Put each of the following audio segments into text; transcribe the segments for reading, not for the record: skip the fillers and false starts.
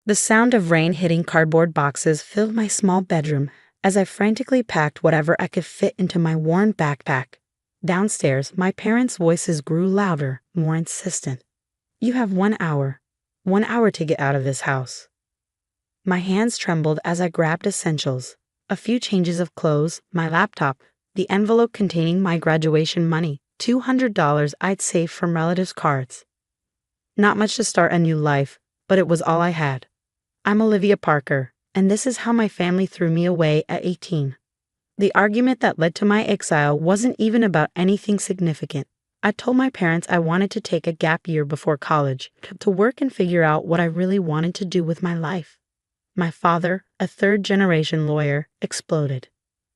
The sound of rain hitting cardboard boxes filled my small bedroom as I frantically packed whatever I could fit into my worn backpack. Downstairs, my parents' voices grew louder, more insistent. "You have 1 hour. 1 hour to get out of this house." My hands trembled as I grabbed essentials. A few changes of clothes, my laptop, the envelope containing my graduation money, $200 I'd saved from relatives' cards. Not much to start a new life, but it was all I had. I'm Olivia Parker, and this is how my family threw me away at 18. The argument that led to my exile wasn't even about anything significant. I told my parents I wanted to take a gap year before college, to work and figure out what I really wanted to do with my life. My father, a third-generation lawyer, exploded.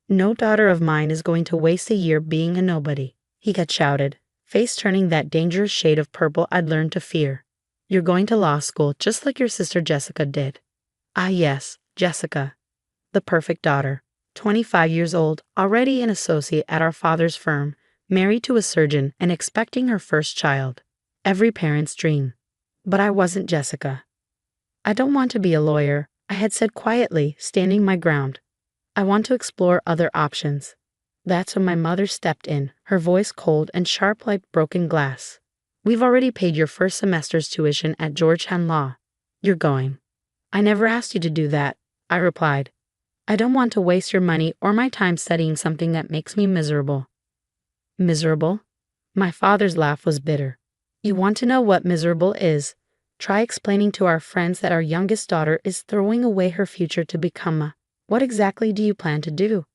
"No daughter of mine is going to waste a year being a nobody," he had shouted, face turning that dangerous shade of purple I'd learned to fear. "You're going to law school just like your sister Jessica did." Ah yes, Jessica. The perfect daughter. 25 years old, already an associate at our father's firm, married to a surgeon and expecting her first child. Every parent's dream. But I wasn't Jessica. "I don't want to be a lawyer," I had said quietly, standing my ground. "I want to explore other options." That's when my mother stepped in, her voice cold and sharp like broken glass. "We've already paid your first semester's tuition at Georgetown Law. You're going." "I never asked you to do that," I replied. "I don't want to waste your money or my time studying something that makes me miserable." Miserable? My father's laugh was bitter. "You want to know what miserable is? Try explaining to our friends that our youngest daughter is throwing away her future to become a... What exactly do you plan to do?"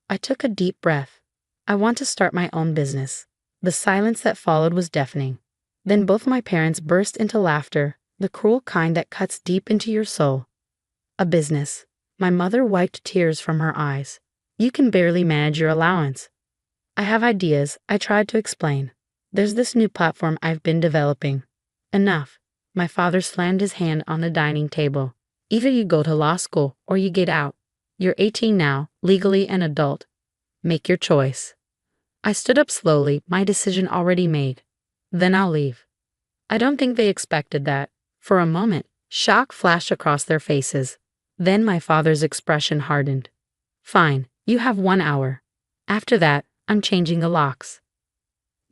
I took a deep breath. "I want to start my own business." The silence that followed was deafening. Then both my parents burst into laughter, the cruel kind that cuts deep into your soul. "A business." My mother wiped tears from her eyes. "You can barely manage your allowance." "I have ideas," I tried to explain. "There's this new platform I've been developing." "Enough." My father slammed his hand on the dining table. "Either you go to law school or you get out. You're 18 now, legally an adult. Make your choice." I stood up slowly, my decision already made. "Then I'll leave." I don't think they expected that. For a moment, shock flashed across their faces. Then my father's expression hardened. "Fine, you have 1 hour. After that, I'm changing the locks."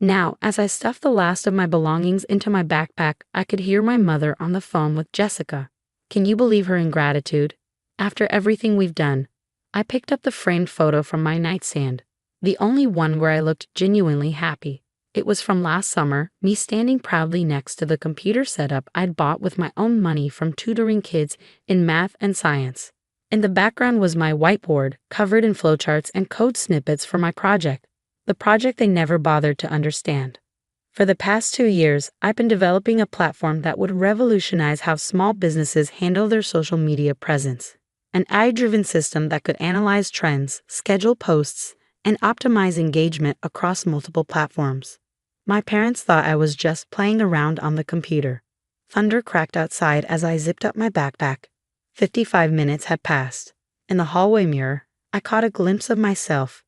Now, as I stuffed the last of my belongings into my backpack, I could hear my mother on the phone with Jessica. Can you believe her ingratitude? After everything we've done, I picked up the framed photo from my nightstand, the only one where I looked genuinely happy. It was from last summer, me standing proudly next to the computer setup I'd bought with my own money from tutoring kids in math and science. In the background was my whiteboard, covered in flowcharts and code snippets for my project, the project they never bothered to understand. For the past 2 years, I've been developing a platform that would revolutionize how small businesses handle their social media presence. An AI-driven system that could analyze trends, schedule posts, and optimize engagement across multiple platforms. My parents thought I was just playing around on the computer. Thunder cracked outside as I zipped up my backpack. 55 minutes had passed. In the hallway mirror, I caught a glimpse of myself.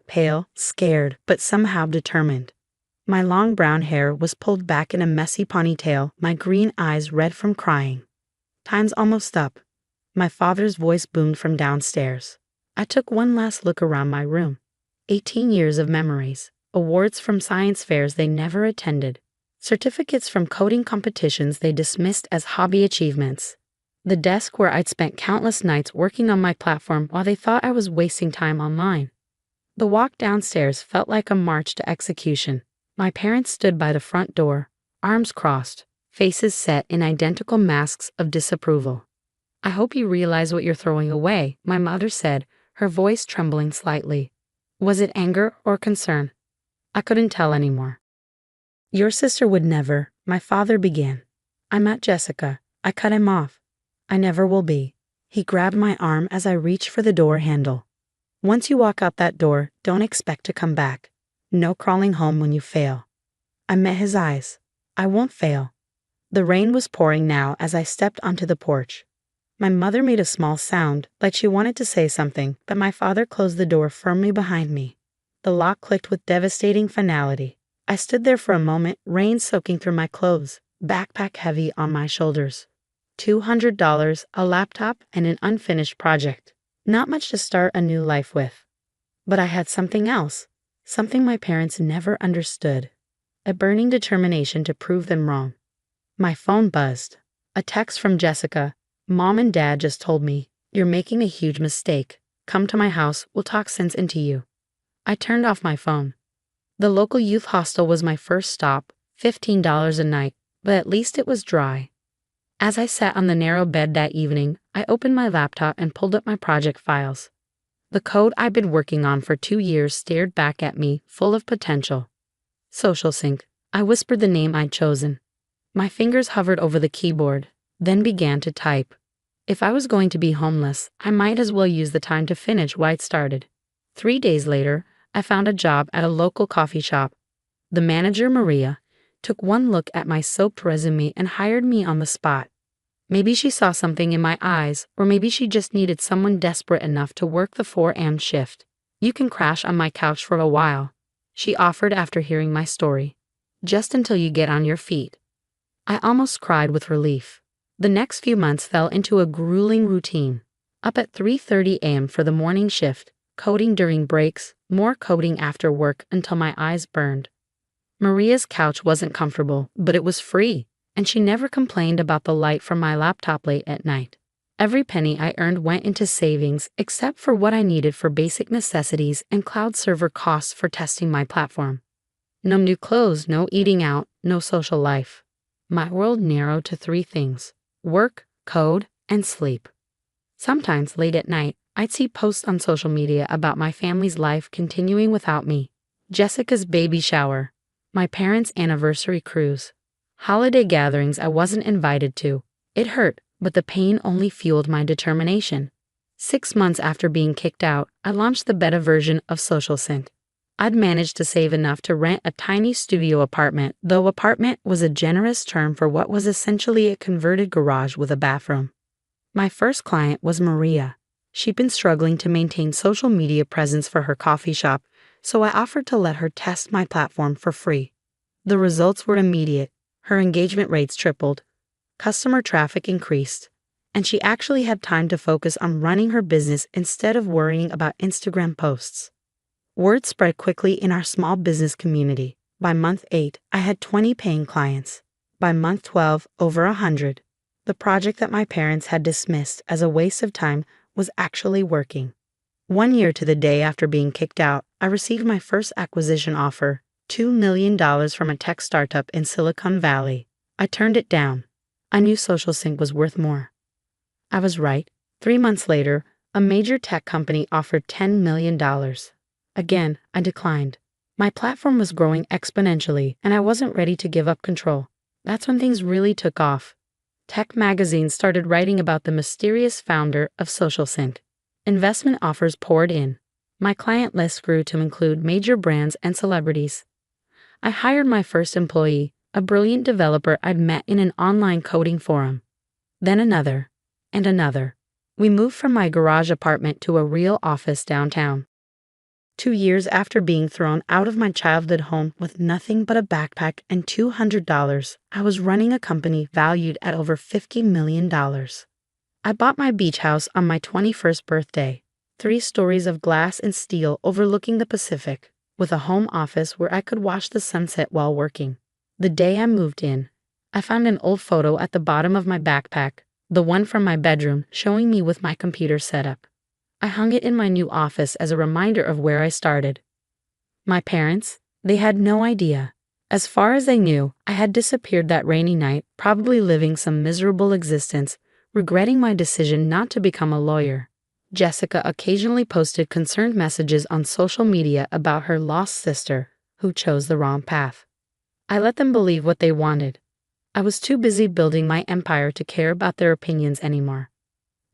Pale, scared, but somehow determined. My long brown hair was pulled back in a messy ponytail, my green eyes red from crying. "Time's almost up." My father's voice boomed from downstairs. I took one last look around my room. 18 years of memories. Awards from science fairs they never attended. Certificates from coding competitions they dismissed as hobby achievements. The desk where I'd spent countless nights working on my platform while they thought I was wasting time online. The walk downstairs felt like a march to execution. My parents stood by the front door, arms crossed, faces set in identical masks of disapproval. "I hope you realize what you're throwing away," my mother said, her voice trembling slightly. Was it anger or concern? I couldn't tell anymore. "Your sister would never," my father began. I met Jessica. I cut him off. "I never will be." He grabbed my arm as I reached for the door handle. "Once you walk out that door, don't expect to come back. No crawling home when you fail." I met his eyes. "I won't fail." The rain was pouring now as I stepped onto the porch. My mother made a small sound, like she wanted to say something, but my father closed the door firmly behind me. The lock clicked with devastating finality. I stood there for a moment, rain soaking through my clothes, backpack heavy on my shoulders. $200, a laptop, and an unfinished project. Not much to start a new life with. But I had something else, something my parents never understood. A burning determination to prove them wrong. My phone buzzed. A text from Jessica. Mom and Dad just told me, "You're making a huge mistake. Come to my house, we'll talk sense into you." I turned off my phone. The local youth hostel was my first stop, $15 a night, but at least it was dry. As I sat on the narrow bed that evening, I opened my laptop and pulled up my project files. The code I'd been working on for 2 years stared back at me, full of potential. Social sync. I whispered the name I'd chosen. My fingers hovered over the keyboard, then began to type. If I was going to be homeless, I might as well use the time to finish what I'd started. 3 days later, I found a job at a local coffee shop. The manager, Maria, took one look at my soaked resume and hired me on the spot. Maybe she saw something in my eyes, or maybe she just needed someone desperate enough to work the 4 a.m. shift. "You can crash on my couch for a while," she offered after hearing my story. "Just until you get on your feet." I almost cried with relief. The next few months fell into a grueling routine. Up at 3:30 a.m. for the morning shift, coding during breaks, more coding after work until my eyes burned. Maria's couch wasn't comfortable, but it was free, and she never complained about the light from my laptop late at night. Every penny I earned went into savings except for what I needed for basic necessities and cloud server costs for testing my platform. No new clothes, no eating out, no social life. My world narrowed to 3 things: work, code, and sleep. Sometimes late at night, I'd see posts on social media about my family's life continuing without me. Jessica's baby shower, my parents' anniversary cruise, holiday gatherings I wasn't invited to. It hurt, but the pain only fueled my determination. 6 months after being kicked out, I launched the beta version of Social Sync. I'd managed to save enough to rent a tiny studio apartment, though apartment was a generous term for what was essentially a converted garage with a bathroom. My first client was Maria. She'd been struggling to maintain social media presence for her coffee shop, so I offered to let her test my platform for free. The results were immediate. Her engagement rates tripled, customer traffic increased, and she actually had time to focus on running her business instead of worrying about Instagram posts. Word spread quickly in our small business community. By month 8, I had 20 paying clients. By month 12, over 100. The project that my parents had dismissed as a waste of time was actually working. 1 year to the day after being kicked out, I received my first acquisition offer, $2 million from a tech startup in Silicon Valley. I turned it down. I knew Social Sync was worth more. I was right. 3 months later, a major tech company offered $10 million. Again, I declined. My platform was growing exponentially, and I wasn't ready to give up control. That's when things really took off. Tech magazines started writing about the mysterious founder of Social Sync. Investment offers poured in. My client list grew to include major brands and celebrities. I hired my first employee, a brilliant developer I'd met in an online coding forum. Then another, and another. We moved from my garage apartment to a real office downtown. 2 years after being thrown out of my childhood home with nothing but a backpack and $200, I was running a company valued at over $50 million. I bought my beach house on my 21st birthday, 3 stories of glass and steel overlooking the Pacific, with a home office where I could watch the sunset while working. The day I moved in, I found an old photo at the bottom of my backpack, the one from my bedroom showing me with my computer setup. I hung it in my new office as a reminder of where I started. My parents, they had no idea. As far as they knew, I had disappeared that rainy night, probably living some miserable existence, regretting my decision not to become a lawyer. Jessica occasionally posted concerned messages on social media about her lost sister, who chose the wrong path. I let them believe what they wanted. I was too busy building my empire to care about their opinions anymore.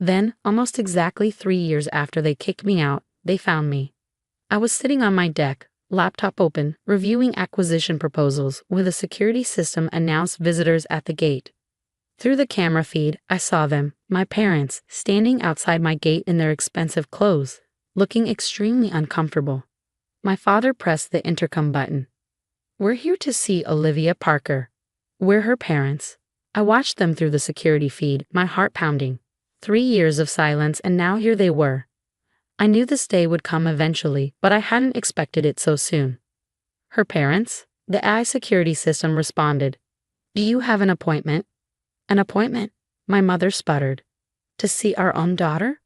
Then, almost exactly 3 years after they kicked me out, they found me. I was sitting on my deck, laptop open, reviewing acquisition proposals when the security system announced visitors at the gate. Through the camera feed, I saw them, my parents, standing outside my gate in their expensive clothes, looking extremely uncomfortable. My father pressed the intercom button. "We're here to see Olivia Parker. We're her parents. I watched them through the security feed, my heart pounding. 3 years of silence, and now here they were. I knew this day would come eventually, but I hadn't expected it so soon. Her parents? The AI security system responded. Do you have an appointment? An appointment? My mother sputtered. To see our own daughter?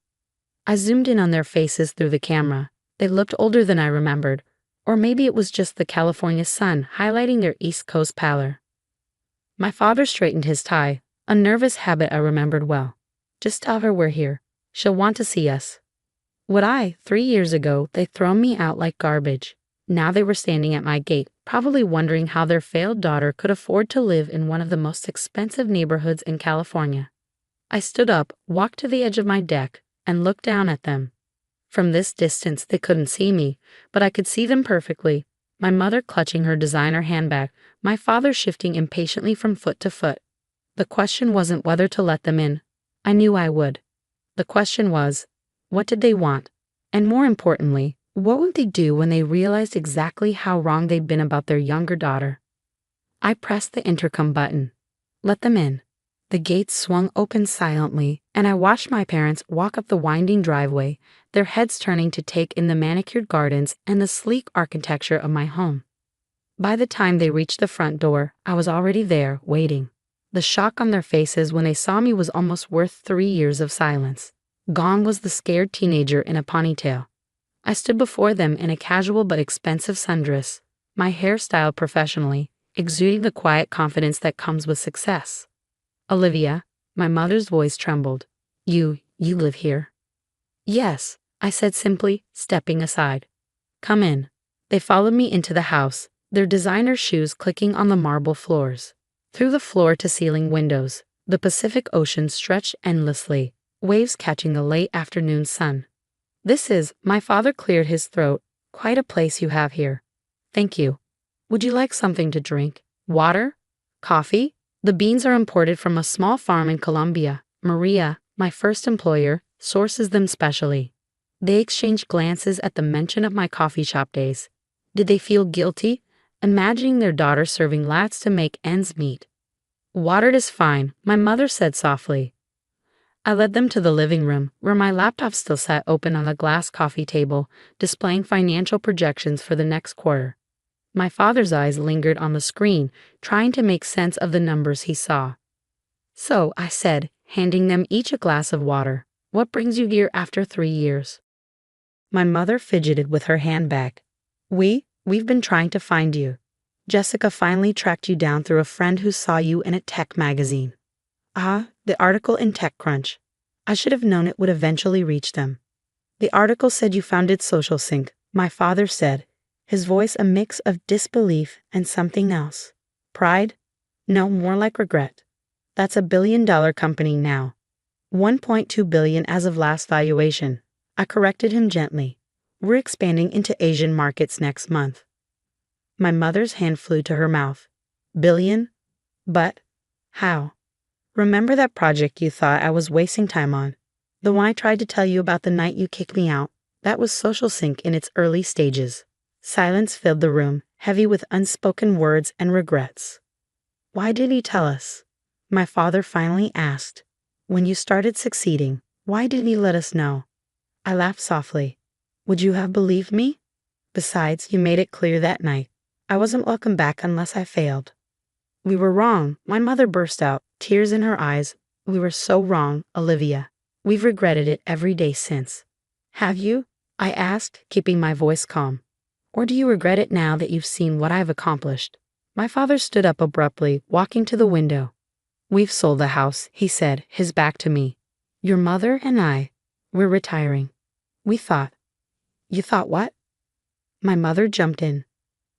I zoomed in on their faces through the camera. They looked older than I remembered, or maybe it was just the California sun highlighting their East Coast pallor. My father straightened his tie, a nervous habit I remembered well. Just tell her we're here. She'll want to see us. Would I? 3 years ago, they'd thrown me out like garbage. Now they were standing at my gate, probably wondering how their failed daughter could afford to live in one of the most expensive neighborhoods in California. I stood up, walked to the edge of my deck, and looked down at them. From this distance, they couldn't see me, but I could see them perfectly. My mother clutching her designer handbag, my father shifting impatiently from foot to foot. The question wasn't whether to let them in. I knew I would. The question was, what did they want? And more importantly, what would they do when they realized exactly how wrong they'd been about their younger daughter? I pressed the intercom button. Let them in. The gates swung open silently, and I watched my parents walk up the winding driveway, their heads turning to take in the manicured gardens and the sleek architecture of my home. By the time they reached the front door, I was already there, waiting. The shock on their faces when they saw me was almost worth 3 years of silence. Gone was the scared teenager in a ponytail. I stood before them in a casual but expensive sundress, my hair styled professionally, exuding the quiet confidence that comes with success. Olivia, my mother's voice trembled. You live here? Yes, I said simply, stepping aside. Come in. They followed me into the house, their designer shoes clicking on the marble floors. Through the floor-to-ceiling windows, the Pacific Ocean stretched endlessly, waves catching the late afternoon sun. This is, my father cleared his throat, quite a place you have here. Thank you. Would you like something to drink? Water? Coffee? The beans are imported from a small farm in Colombia. Maria, my first employer, sources them specially. They exchanged glances at the mention of my coffee shop days. Did they feel guilty, imagining their daughter serving lattes to make ends meet? Watered is fine, my mother said softly. I led them to the living room, where my laptop still sat open on the glass coffee table, displaying financial projections for the next quarter. My father's eyes lingered on the screen, trying to make sense of the numbers he saw. So, I said, handing them each a glass of water, what brings you here after 3 years? My mother fidgeted with her handbag. We've been trying to find you. Jessica finally tracked you down through a friend who saw you in a tech magazine. Ah, the article in TechCrunch. I should have known it would eventually reach them. The article said you founded SocialSync, my father said, his voice a mix of disbelief and something else. Pride? No, more like regret. That's $1 billion company now. 1.2 billion as of last valuation. I corrected him gently. We're expanding into Asian markets next month. My mother's hand flew to her mouth. Billion? But how? Remember that project you thought I was wasting time on? The one I tried to tell you about the night you kicked me out? That was SocialSync in its early stages. Silence filled the room, heavy with unspoken words and regrets. Why did he tell us? My father finally asked. When you started succeeding, why did he let us know? I laughed softly. Would you have believed me? Besides, you made it clear that night. I wasn't welcome back unless I failed. We were wrong, my mother burst out, tears in her eyes. We were so wrong, Olivia. We've regretted it every day since. Have you? I asked, keeping my voice calm. Or do you regret it now that you've seen what I've accomplished? My father stood up abruptly, walking to the window. We've sold the house, he said, his back to me. Your mother and I, we're retiring. We thought. You thought what? My mother jumped in.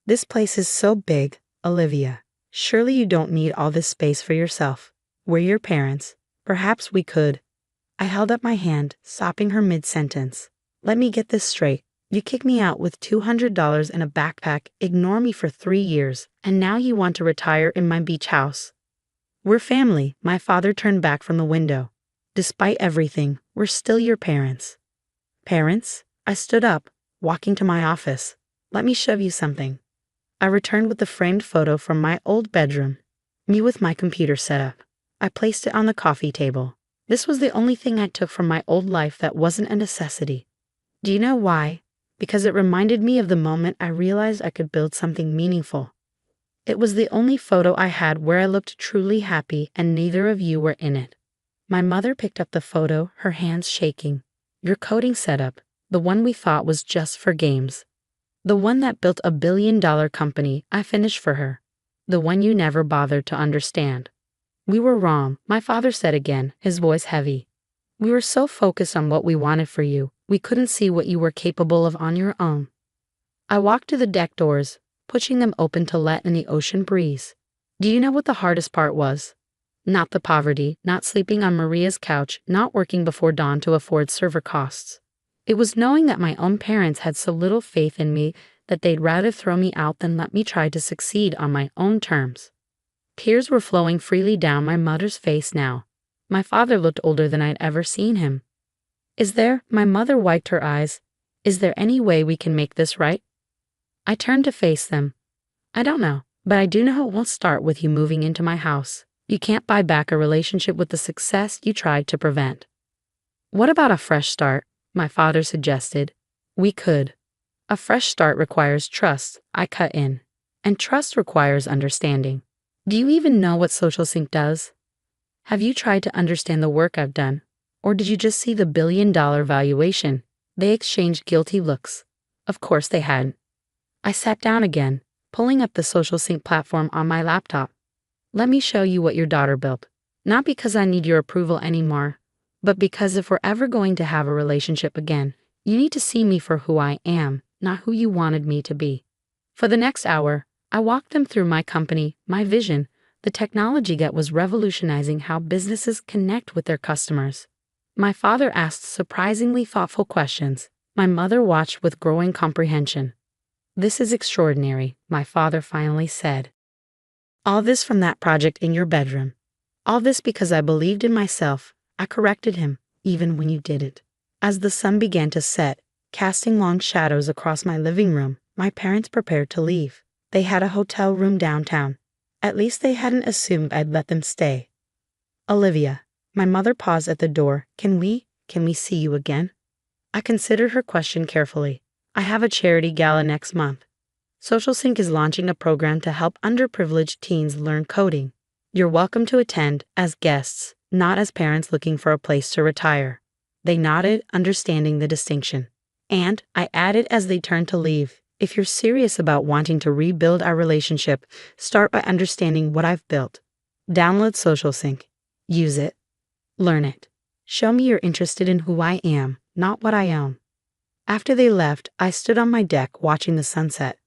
This place is so big, Olivia. Surely you don't need all this space for yourself. We're your parents. Perhaps we could. I held up my hand, stopping her mid-sentence. Let me get this straight. You kicked me out with $200 in a backpack, ignore me for 3 years, and now you want to retire in my beach house. We're family, my father turned back from the window. Despite everything, we're still your parents. Parents? I stood up, walking to my office. Let me show you something. I returned with the framed photo from my old bedroom. Me with my computer set up. I placed it on the coffee table. This was the only thing I took from my old life that wasn't a necessity. Do you know why? Because it reminded me of the moment I realized I could build something meaningful. It was the only photo I had where I looked truly happy and neither of you were in it. My mother picked up the photo, her hands shaking. Your coding setup, the one we thought was just for games. The one that built a billion-dollar company I finished for her. The one you never bothered to understand. We were wrong, my father said again, his voice heavy. We were so focused on what we wanted for you, we couldn't see what you were capable of on your own. I walked to the deck doors, pushing them open to let in the ocean breeze. Do you know what the hardest part was? Not the poverty, not sleeping on Maria's couch, not working before dawn to afford server costs. It was knowing that my own parents had so little faith in me that they'd rather throw me out than let me try to succeed on my own terms. Tears were flowing freely down my mother's face now. My father looked older than I'd ever seen him. My mother wiped her eyes. Is there any way we can make this right? I turned to face them. I don't know, but I do know it won't start with you moving into my house. You can't buy back a relationship with the success you tried to prevent. What about a fresh start? My father suggested. We could. A fresh start requires trust, I cut in. And trust requires understanding. Do you even know what Social Sync does? Have you tried to understand the work I've done? Or did you just see the billion-dollar valuation? They exchanged guilty looks. Of course they hadn't. I sat down again, pulling up the Social Sync platform on my laptop. Let me show you what your daughter built. Not because I need your approval anymore, but because if we're ever going to have a relationship again, you need to see me for who I am, not who you wanted me to be. For the next hour, I walked them through my company, my vision, the technology that was revolutionizing how businesses connect with their customers. My father asked surprisingly thoughtful questions. My mother watched with growing comprehension. This is extraordinary, my father finally said. All this from that project in your bedroom. All this because I believed in myself. I corrected him, even when you didn't. As the sun began to set, casting long shadows across my living room, my parents prepared to leave. They had a hotel room downtown. At least they hadn't assumed I'd let them stay. Olivia, my mother paused at the door. Can we see you again? I considered her question carefully. I have a charity gala next month. Social Sync is launching a program to help underprivileged teens learn coding. You're welcome to attend as guests, not as parents looking for a place to retire. They nodded, understanding the distinction. And I added as they turned to leave, if you're serious about wanting to rebuild our relationship, start by understanding what I've built. Download Social Sync. Use it. Learn it. Show me you're interested in who I am, not what I own. After they left, I stood on my deck watching the sunset.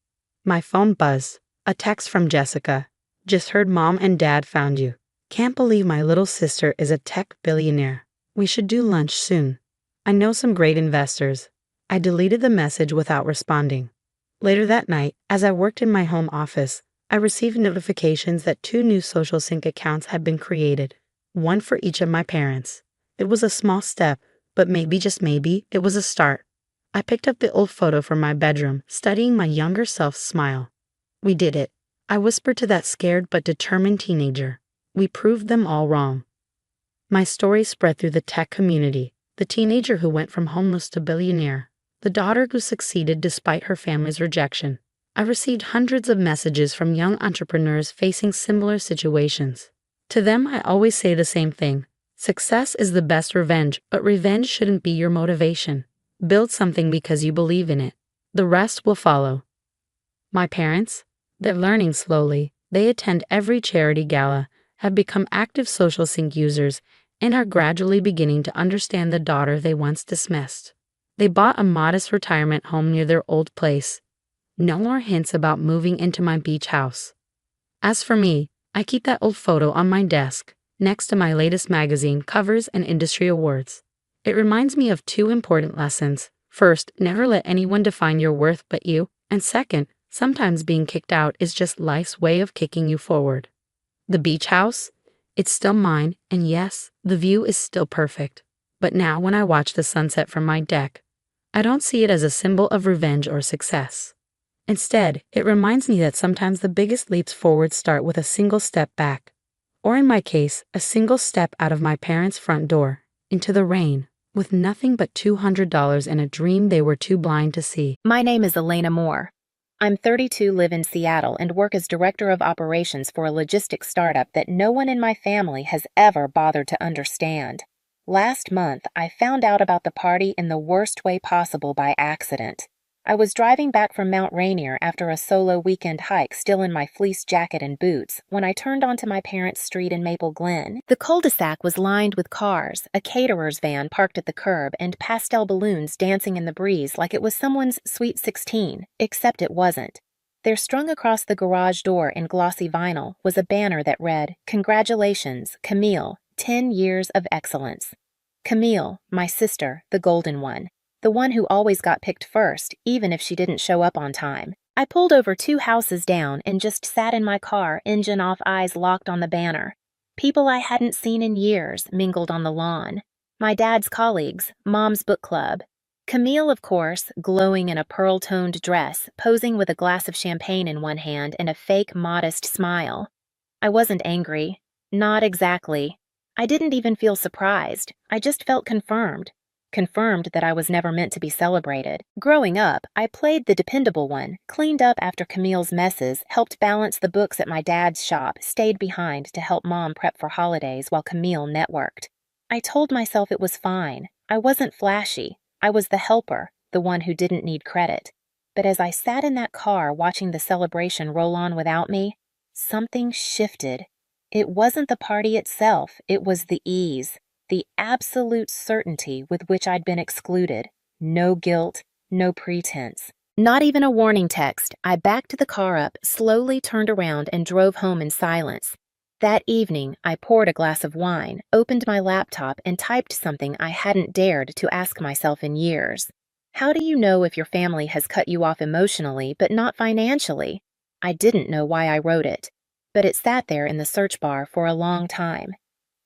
My phone buzzed. A text from Jessica. Just heard Mom and Dad found you. Can't believe my little sister is a tech billionaire. We should do lunch soon. I know some great investors. I deleted the message without responding. Later that night, as I worked in my home office, I received notifications that 2 new Social Sync accounts had been created, one for each of my parents. It was a small step, but maybe, just maybe, it was a start. I picked up the old photo from my bedroom, studying my younger self's smile. We did it. I whispered to that scared but determined teenager. We proved them all wrong. My story spread through the tech community. The teenager who went from homeless to billionaire. The daughter who succeeded despite her family's rejection. I received hundreds of messages from young entrepreneurs facing similar situations. To them, I always say the same thing. Success is the best revenge, but revenge shouldn't be your motivation. Build something because you believe in it. The rest will follow. My parents? They're learning slowly. They attend every charity gala, have become active Social Sync users, and are gradually beginning to understand the daughter they once dismissed. They bought a modest retirement home near their old place. No more hints about moving into my beach house. As for me, I keep that old photo on my desk, next to my latest magazine covers and industry awards. It reminds me of 2 important lessons. First, never let anyone define your worth but you. And second, sometimes being kicked out is just life's way of kicking you forward. The beach house? It's still mine, and yes, the view is still perfect. But now when I watch the sunset from my deck, I don't see it as a symbol of revenge or success. Instead, it reminds me that sometimes the biggest leaps forward start with a single step back. or in my case, a single step out of my parents' front door, into the rain, with nothing but $200 and a dream they were too blind to see. My name is Elena Moore. I'm 32, live in Seattle, and work as director of operations for a logistics startup that no one in my family has ever bothered to understand. Last month, I found out about the party in the worst way possible by accident. I was driving back from Mount Rainier after a solo weekend hike, still in my fleece jacket and boots, when I turned onto my parents' street in Maple Glen. The cul-de-sac was lined with cars, a caterer's van parked at the curb, and pastel balloons dancing in the breeze like it was someone's Sweet 16, except it wasn't. There, strung across the garage door in glossy vinyl, was a banner that read, "Congratulations, Camille, 10 years of excellence." Camille, my sister, the golden one. The one who always got picked first, even if she didn't show up on time. I pulled over 2 houses down and just sat in my car, engine off, eyes locked on the banner. People I hadn't seen in years mingled on the lawn. My dad's colleagues, Mom's book club. Camille, of course, glowing in a pearl-toned dress, posing with a glass of champagne in one hand and a fake, modest smile. I wasn't angry. Not exactly. I didn't even feel surprised. I just felt confirmed. Confirmed that I was never meant to be celebrated. Growing up, I played the dependable one, cleaned up after Camille's messes, helped balance the books at my dad's shop, stayed behind to help Mom prep for holidays while Camille networked. I told myself it was fine. I wasn't flashy. I was the helper, the one who didn't need credit. But as I sat in that car watching the celebration roll on without me, something shifted. It wasn't the party itself, it was the ease. The absolute certainty with which I'd been excluded. No guilt, no pretense. Not even a warning text. I backed the car up, slowly turned around, and drove home in silence. That evening, I poured a glass of wine, opened my laptop, and typed something I hadn't dared to ask myself in years. How do you know if your family has cut you off emotionally but not financially? I didn't know why I wrote it, but it sat there in the search bar for a long time.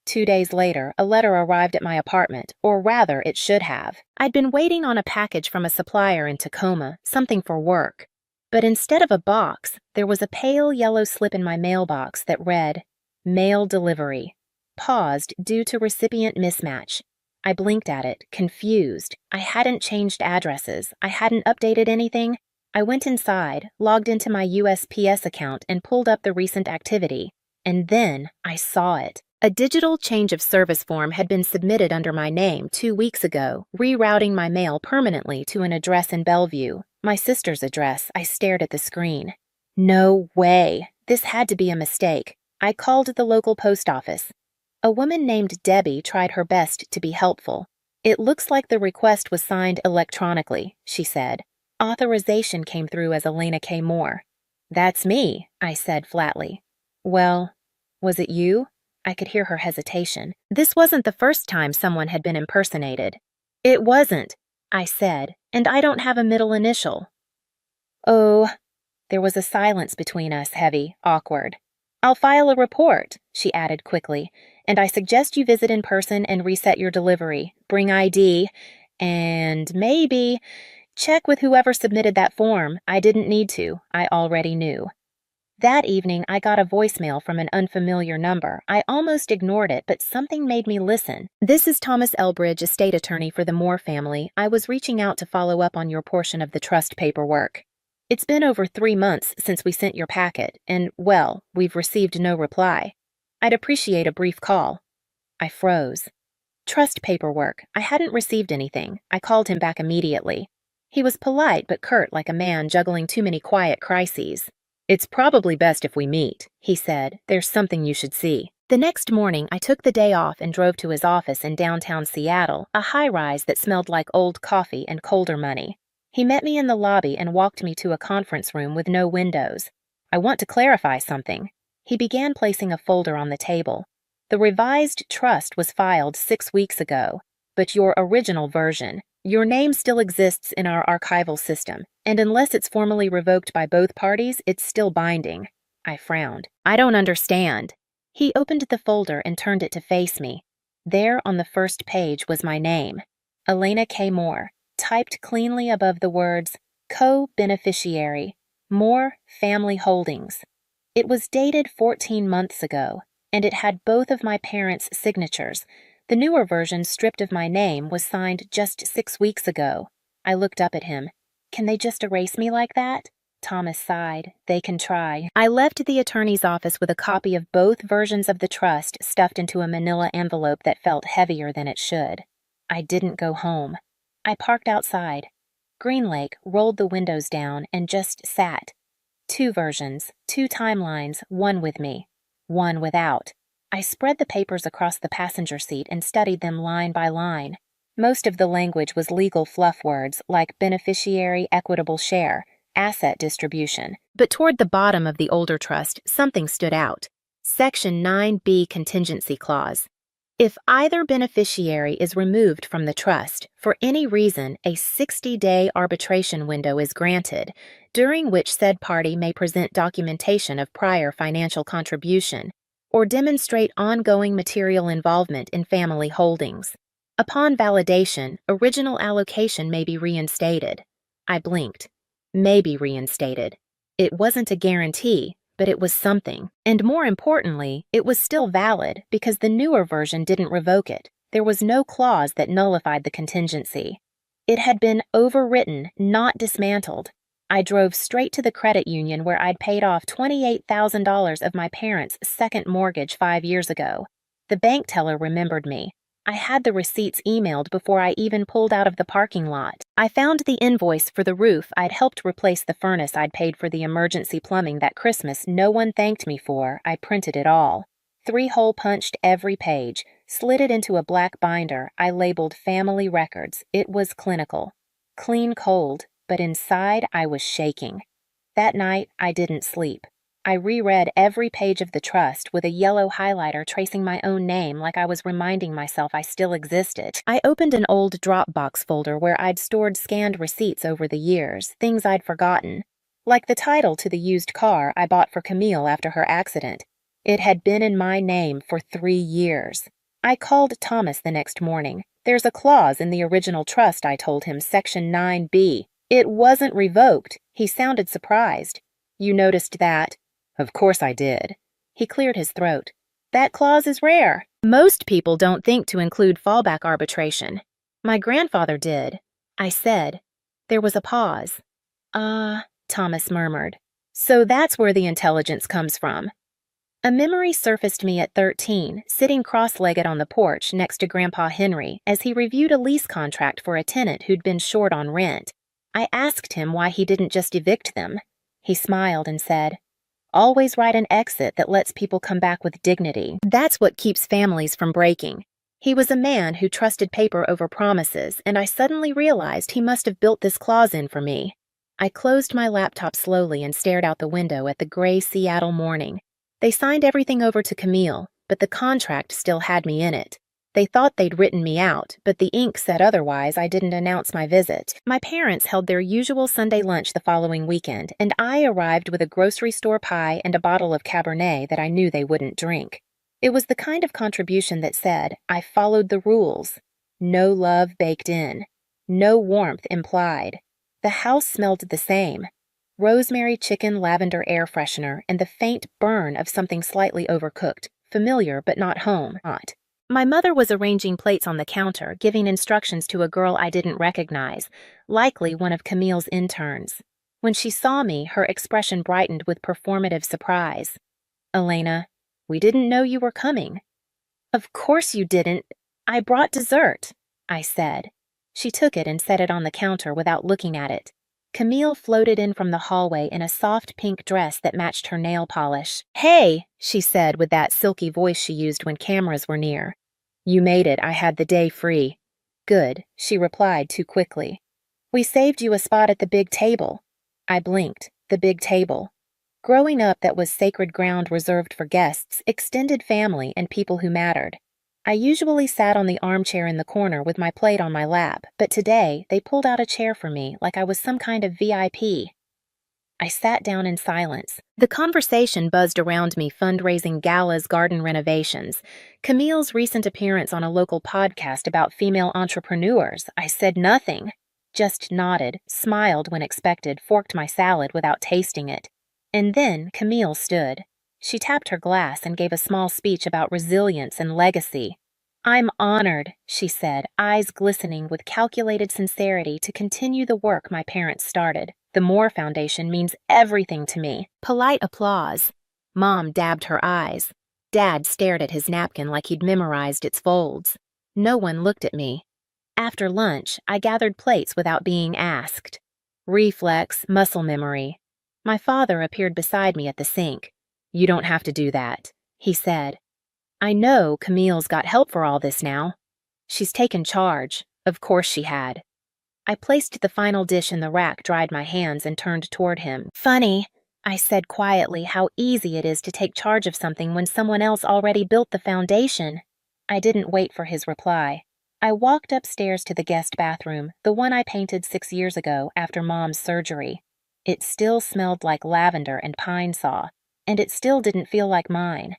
2 days later, a letter arrived at my apartment, or rather, it should have. I'd been waiting on a package from a supplier in Tacoma, something for work. But instead of a box, there was a pale yellow slip in my mailbox that read, "Mail delivery. Paused due to recipient mismatch." I blinked at it, confused. I hadn't changed addresses. I hadn't updated anything. I went inside, logged into my USPS account, and pulled up the recent activity. And then I saw it. A digital change of service form had been submitted under my name 2 weeks ago, rerouting my mail permanently to an address in Bellevue, my sister's address. I stared at the screen. No way. This had to be a mistake. I called the local post office. A woman named Debbie tried her best to be helpful. "It looks like the request was signed electronically," she said. Authorization came through as Elena K. Moore. "That's me," I said flatly. "Well, was it you?" I could hear her hesitation. This wasn't the first time someone had been impersonated. "It wasn't," I said, "and I don't have a middle initial." "Oh." There was a silence between us, heavy, awkward. "I'll file a report," she added quickly, "and I suggest you visit in person and reset your delivery. Bring ID, and maybe check with whoever submitted that form. I didn't need to. I already knew." That evening, I got a voicemail from an unfamiliar number. I almost ignored it, but something made me listen. "This is Thomas Elbridge, estate attorney for the Moore family. I was reaching out to follow up on your portion of the trust paperwork. It's been over 3 months since we sent your packet, and, well, we've received no reply. I'd appreciate a brief call." I froze. Trust paperwork. I hadn't received anything. I called him back immediately. He was polite but curt, like a man juggling too many quiet crises. "It's probably best if we meet," he said. "There's something you should see." The next morning, I took the day off and drove to his office in downtown Seattle, a high-rise that smelled like old coffee and colder money. He met me in the lobby and walked me to a conference room with no windows. "I want to clarify something." He began placing a folder on the table. "The revised trust was filed 6 weeks ago, but your original version, your name still exists in our archival system, and unless it's formally revoked by both parties, it's still binding." I frowned. "I don't understand." He opened the folder and turned it to face me. There on the first page was my name, Elena K. Moore, typed cleanly above the words, "Co-beneficiary, Moore Family Holdings." It was dated 14 months ago. and it had both of my parents' signatures. The newer version, stripped of my name, was signed just 6 weeks ago. I looked up at him. Can they just erase me like that? Thomas sighed. They can try. I left the attorney's office with a copy of both versions of the trust stuffed into a manila envelope that felt heavier than it should. I didn't go home. I parked outside. Green Lake rolled the windows down and just sat. 2 versions, 2 timelines, one with me, one without. I spread the papers across the passenger seat and studied them line by line. Most of the language was legal fluff words like beneficiary equitable share, asset distribution. But toward the bottom of the older trust, something stood out. Section 9B Contingency Clause. If either beneficiary is removed from the trust, for any reason, a 60-day arbitration window is granted, during which said party may present documentation of prior financial contribution or demonstrate ongoing material involvement in family holdings. Upon validation, original allocation may be reinstated. I blinked. May be reinstated. It wasn't a guarantee, but it was something. And more importantly, it was still valid because the newer version didn't revoke it. There was no clause that nullified the contingency. It had been overwritten, not dismantled. I drove straight to the credit union where I'd paid off $28,000 of my parents' second mortgage 5 years ago. The bank teller remembered me. I had the receipts emailed before I even pulled out of the parking lot. I found the invoice for the roof I'd helped replace the furnace I'd paid for the emergency plumbing that Christmas no one thanked me for. I printed it all. 3-hole punched every page, slid it into a black binder. I labeled family records. It was clinical. Clean cold, but inside I was shaking. That night I didn't sleep. I reread every page of the trust with a yellow highlighter tracing my own name like I was reminding myself I still existed. I opened an old Dropbox folder where I'd stored scanned receipts over the years, things I'd forgotten. Like the title to the used car I bought for Camille after her accident. It had been in my name for 3 years. I called Thomas the next morning. There's a clause in the original trust, I told him, Section 9B. It wasn't revoked. He sounded surprised. You noticed that? Of course I did. He cleared his throat. That clause is rare. Most people don't think to include fallback arbitration. My grandfather did. I said. There was a pause. Thomas murmured. So that's where the intelligence comes from. A memory surfaced me at 13, sitting cross-legged on the porch next to Grandpa Henry as he reviewed a lease contract for a tenant who'd been short on rent. I asked him why he didn't just evict them. He smiled and said, Always write an exit that lets people come back with dignity. That's what keeps families from breaking. He was a man who trusted paper over promises, and I suddenly realized he must have built this clause in for me. I closed my laptop slowly and stared out the window at the gray Seattle morning. They signed everything over to Camille, but the contract still had me in it. They thought they'd written me out, but the ink said otherwise. I didn't announce my visit. My parents held their usual Sunday lunch the following weekend, and I arrived with a grocery store pie and a bottle of Cabernet that I knew they wouldn't drink. It was the kind of contribution that said, I followed the rules. No love baked in. No warmth implied. The house smelled the same. Rosemary chicken lavender air freshener and the faint burn of something slightly overcooked, familiar but not home. My mother was arranging plates on the counter, giving instructions to a girl I didn't recognize, likely one of Camille's interns. When she saw me, her expression brightened with performative surprise. Elena, we didn't know you were coming. Of course you didn't. I brought dessert, I said. She took it and set it on the counter without looking at it. Camille floated in from the hallway in a soft pink dress that matched her nail polish. Hey, she said with that silky voice she used when cameras were near. You made it. I had the day free. Good, she replied too quickly. We saved you a spot at the big table. I blinked. The big table. Growing up, that was sacred ground reserved for guests, extended family, and people who mattered. I usually sat on the armchair in the corner with my plate on my lap, but today they pulled out a chair for me like I was some kind of VIP. I sat down in silence. The conversation buzzed around me: fundraising galas, garden renovations, Camille's recent appearance on a local podcast about female entrepreneurs. I said nothing, just nodded, smiled when expected, forked my salad without tasting it. And then Camille stood. She tapped her glass and gave a small speech about resilience and legacy. "I'm honored," she said, eyes glistening with calculated sincerity to continue the work my parents started. "The Moore Foundation means everything to me." Polite applause. Mom dabbed her eyes. Dad stared at his napkin like he'd memorized its folds. No one looked at me. After lunch, I gathered plates without being asked. Reflex, muscle memory. My father appeared beside me at the sink. "You don't have to do that," he said. "I know Camille's got help for all this now." "She's taken charge." Of course she had. I placed the final dish in the rack, dried my hands, and turned toward him. "Funny," I said quietly, "how easy it is to take charge of something when someone else already built the foundation." I didn't wait for his reply. I walked upstairs to the guest bathroom, the one I painted 6 years ago after Mom's surgery. It still smelled like lavender and pine saw, and it still didn't feel like mine.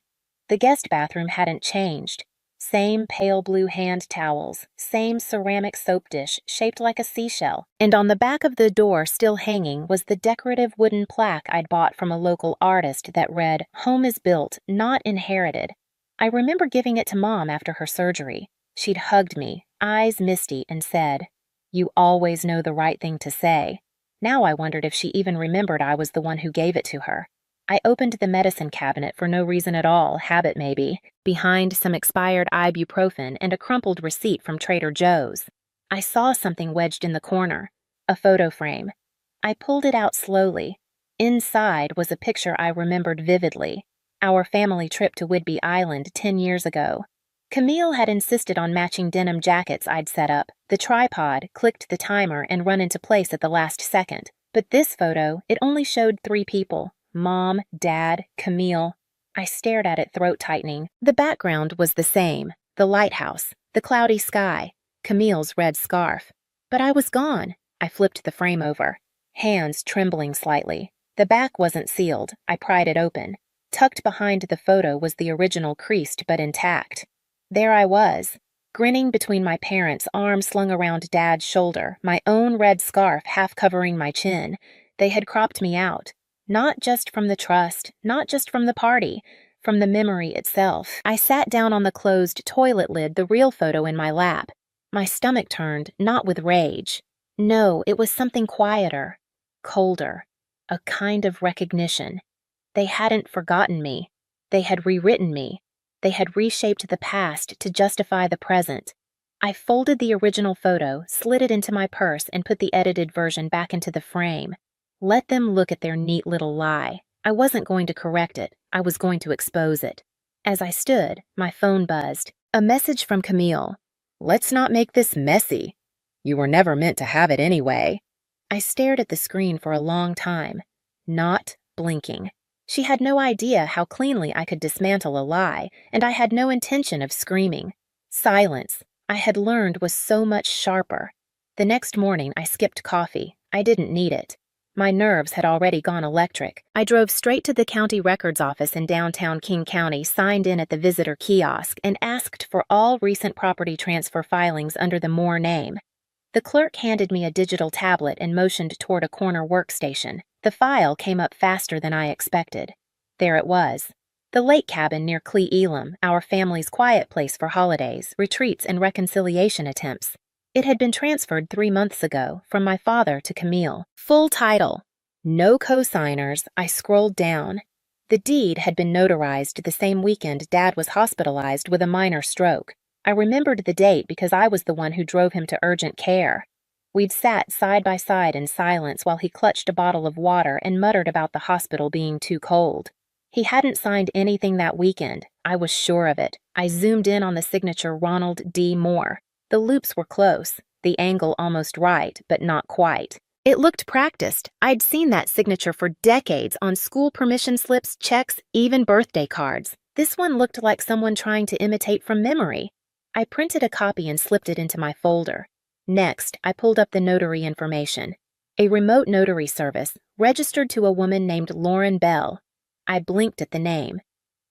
The guest bathroom hadn't changed. Same pale blue hand towels, same ceramic soap dish shaped like a seashell, and on the back of the door still hanging was the decorative wooden plaque I'd bought from a local artist that read, "Home is built, not inherited." I remember giving it to Mom after her surgery. She'd hugged me, eyes misty, and said, "You always know the right thing to say." Now I wondered if she even remembered I was the one who gave it to her. I opened the medicine cabinet for no reason at all, habit maybe, behind some expired ibuprofen and a crumpled receipt from Trader Joe's. I saw something wedged in the corner, a photo frame. I pulled it out slowly. Inside was a picture I remembered vividly, our family trip to Whidbey Island 10 years ago. Camille had insisted on matching denim jackets I'd set up. The tripod clicked the timer and run into place at the last second. But this photo, it only showed 3 people. Mom, Dad, Camille. I stared at it, throat tightening. The background was the same. The lighthouse, the cloudy sky, Camille's red scarf. But I was gone. I flipped the frame over, hands trembling slightly. The back wasn't sealed. I pried it open. Tucked behind the photo was the original, creased but intact. There I was, grinning between my parents' arms slung around Dad's shoulder, my own red scarf half covering my chin. They had cropped me out. Not just from the trust, not just from the party, from the memory itself. I sat down on the closed toilet lid, the real photo in my lap. My stomach turned, not with rage. No, it was something quieter, colder, a kind of recognition. They hadn't forgotten me. They had rewritten me. They had reshaped the past to justify the present. I folded the original photo, slid it into my purse, and put the edited version back into the frame. Let them look at their neat little lie. I wasn't going to correct it. I was going to expose it. As I stood, my phone buzzed. A message from Camille. "Let's not make this messy. You were never meant to have it anyway." I stared at the screen for a long time, not blinking. She had no idea how cleanly I could dismantle a lie, and I had no intention of screaming. Silence, I had learned, was so much sharper. The next morning, I skipped coffee. I didn't need it. My nerves had already gone electric. I drove straight to the county records office in downtown King County, signed in at the visitor kiosk, and asked for all recent property transfer filings under the Moore name. The clerk handed me a digital tablet and motioned toward a corner workstation. The file came up faster than I expected. There it was. The lake cabin near Cle Elam, our family's quiet place for holidays, retreats, and reconciliation attempts. It had been transferred 3 months ago, from my father to Camille. Full title. No co-signers. I scrolled down. The deed had been notarized the same weekend Dad was hospitalized with a minor stroke. I remembered the date because I was the one who drove him to urgent care. We'd sat side by side in silence while he clutched a bottle of water and muttered about the hospital being too cold. He hadn't signed anything that weekend. I was sure of it. I zoomed in on the signature Ronald D. Moore. The loops were close, the angle almost right, but not quite. It looked practiced. I'd seen that signature for decades on school permission slips, checks, even birthday cards. This one looked like someone trying to imitate from memory. I printed a copy and slipped it into my folder. Next, I pulled up the notary information. A remote notary service, registered to a woman named Lauren Bell. I blinked at the name.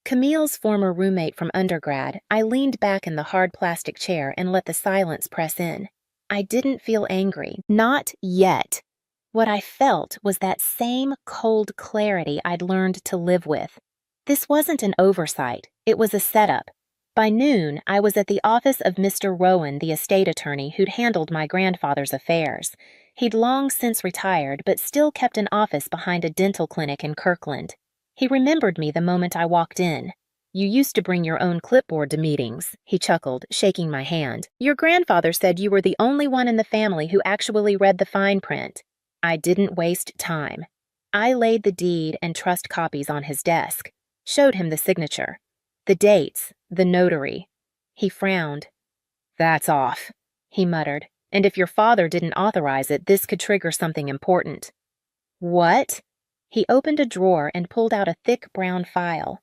Camille's former roommate from undergrad. I leaned back in the hard plastic chair and let the silence press in. I didn't feel angry. Not yet. What I felt was that same cold clarity I'd learned to live with. This wasn't an oversight, it was a setup. By noon, I was at the office of Mr. Rowan, the estate attorney who'd handled my grandfather's affairs. He'd long since retired, but still kept an office behind a dental clinic in Kirkland. He remembered me the moment I walked in. "You used to bring your own clipboard to meetings," he chuckled, shaking my hand. "Your grandfather said you were the only one in the family who actually read the fine print." I didn't waste time. I laid the deed and trust copies on his desk, showed him the signature, the dates, the notary. He frowned. "That's off," he muttered, "and if your father didn't authorize it, this could trigger something important." "What?" He opened a drawer and pulled out a thick brown file.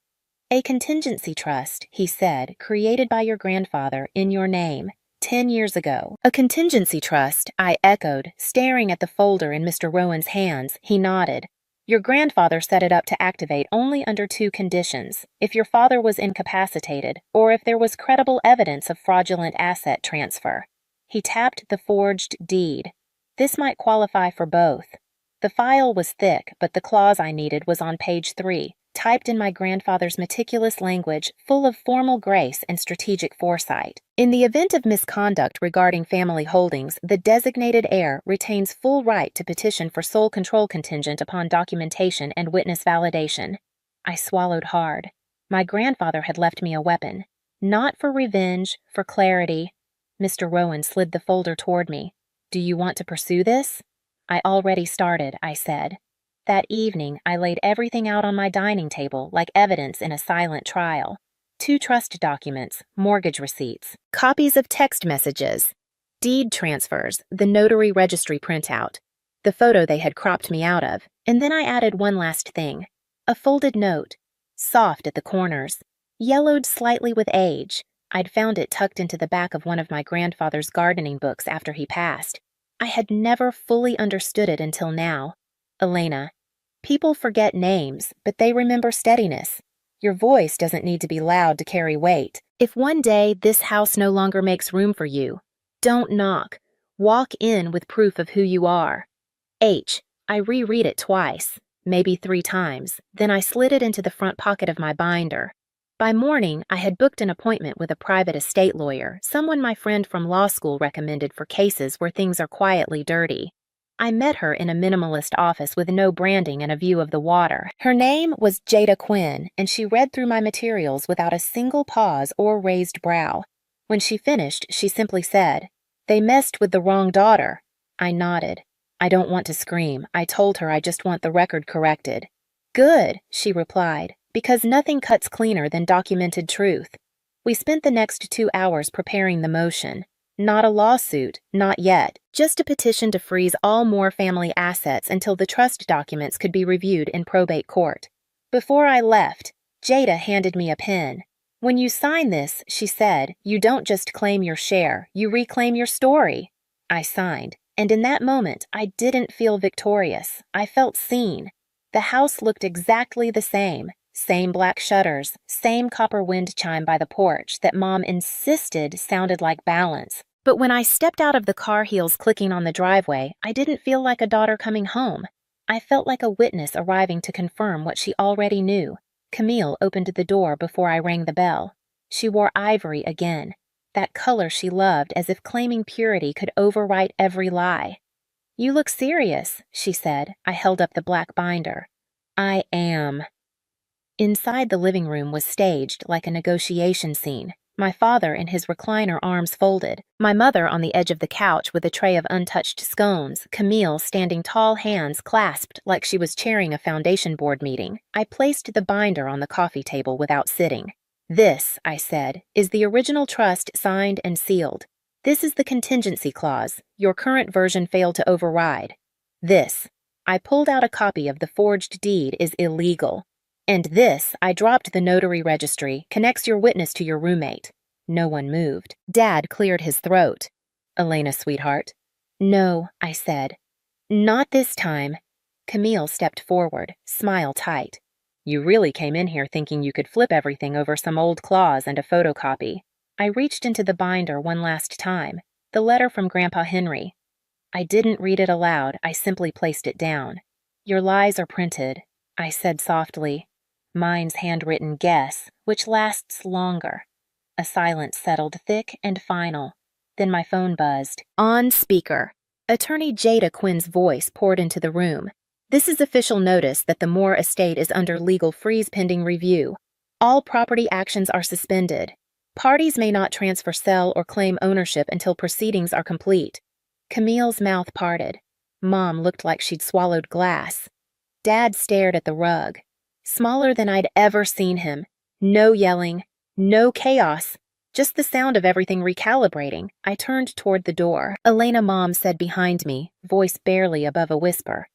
"A contingency trust," he said, "created by your grandfather in your name 10 years ago." "A contingency trust," I echoed, staring at the folder in Mr. Rowan's hands. He nodded. "Your grandfather set it up to activate only under 2 conditions: if your father was incapacitated, or if there was credible evidence of fraudulent asset transfer." He tapped the forged deed. This might qualify for both. The file was thick, but the clause I needed was on page 3, typed in my grandfather's meticulous language, full of formal grace and strategic foresight. "In the event of misconduct regarding family holdings, the designated heir retains full right to petition for sole control contingent upon documentation and witness validation." I swallowed hard. My grandfather had left me a weapon. Not for revenge, for clarity. Mr. Rowan slid the folder toward me. "Do you want to pursue this?" "I already started," I said. That evening, I laid everything out on my dining table like evidence in a silent trial. 2 trust documents, mortgage receipts, copies of text messages, deed transfers, the notary registry printout, the photo they had cropped me out of, and then I added one last thing. A folded note, soft at the corners, yellowed slightly with age. I'd found it tucked into the back of one of my grandfather's gardening books after he passed. I had never fully understood it until now. "Elena, people forget names, but they remember steadiness. Your voice doesn't need to be loud to carry weight. If one day this house no longer makes room for you, don't knock. Walk in with proof of who you are. H." I reread it twice, maybe 3 times, then I slid it into the front pocket of my binder. By morning, I had booked an appointment with a private estate lawyer, someone my friend from law school recommended for cases where things are quietly dirty. I met her in a minimalist office with no branding and a view of the water. Her name was Jada Quinn, and she read through my materials without a single pause or raised brow. When she finished, she simply said, "They messed with the wrong daughter." I nodded. I don't want to scream. I told her I just want the record corrected. "Good," she replied, "because nothing cuts cleaner than documented truth." We spent the next 2 hours preparing the motion. Not a lawsuit, not yet, just a petition to freeze all Moore family assets until the trust documents could be reviewed in probate court. Before I left, Jada handed me a pen. "When you sign this," she said, "you don't just claim your share, you reclaim your story." I signed, and in that moment, I didn't feel victorious. I felt seen. The house looked exactly the same. Same black shutters, same copper wind chime by the porch that Mom insisted sounded like balance. But when I stepped out of the car heels clicking on the driveway, I didn't feel like a daughter coming home. I felt like a witness arriving to confirm what she already knew. Camille opened the door before I rang the bell. She wore ivory again, that color she loved, as if claiming purity could overwrite every lie. "You look serious," she said. I held up the black binder. "I am." Inside the living room was staged like a negotiation scene. My father in his recliner, arms folded, my mother on the edge of the couch with a tray of untouched scones, Camille standing tall, hands clasped like she was chairing a foundation board meeting. I placed the binder on the coffee table without sitting. "This," I said, "is the original trust signed and sealed. This is the contingency clause. Your current version failed to override. This," I pulled out a copy of the forged deed, "is illegal. And this," I dropped the notary registry, "connects your witness to your roommate." No one moved. Dad cleared his throat. "Elena, sweetheart." "No," I said. "Not this time." Camille stepped forward, smile tight. "You really came in here thinking you could flip everything over some old clause and a photocopy." I reached into the binder one last time. The letter from Grandpa Henry. I didn't read it aloud. I simply placed it down. "Your lies are printed," I said softly. Mine's handwritten guess, which lasts longer. A silence settled thick and final. Then my phone buzzed. On speaker. Attorney Jada Quinn's voice poured into the room. This is official notice that the Moore estate is under legal freeze pending review. All property actions are suspended. Parties may not transfer, sell, or claim ownership until proceedings are complete. Camille's mouth parted. Mom looked like she'd swallowed glass. Dad stared at the rug. Smaller than I'd ever seen him. No yelling, no chaos, just the sound of everything recalibrating. I turned toward the door. Elena, Mom said behind me, voice barely above a whisper.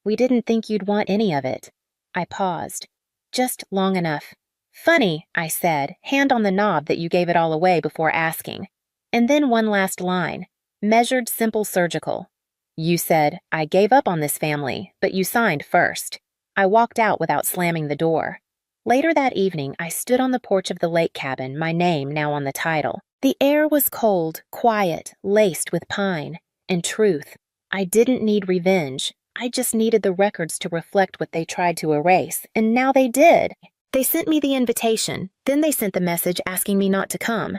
We didn't think you'd want any of it. I paused. Just long enough. Funny, I said, hand on the knob that you gave it all away before asking. And then one last line. Measured, simple, surgical. You said, I gave up on this family, but you signed first. I walked out without slamming the door. Later that evening, I stood on the porch of the lake cabin, my name now on the title. The air was cold, quiet, laced with pine. And truth, I didn't need revenge. I just needed the records to reflect what they tried to erase, and now they did. They sent me the invitation, then they sent the message asking me not to come.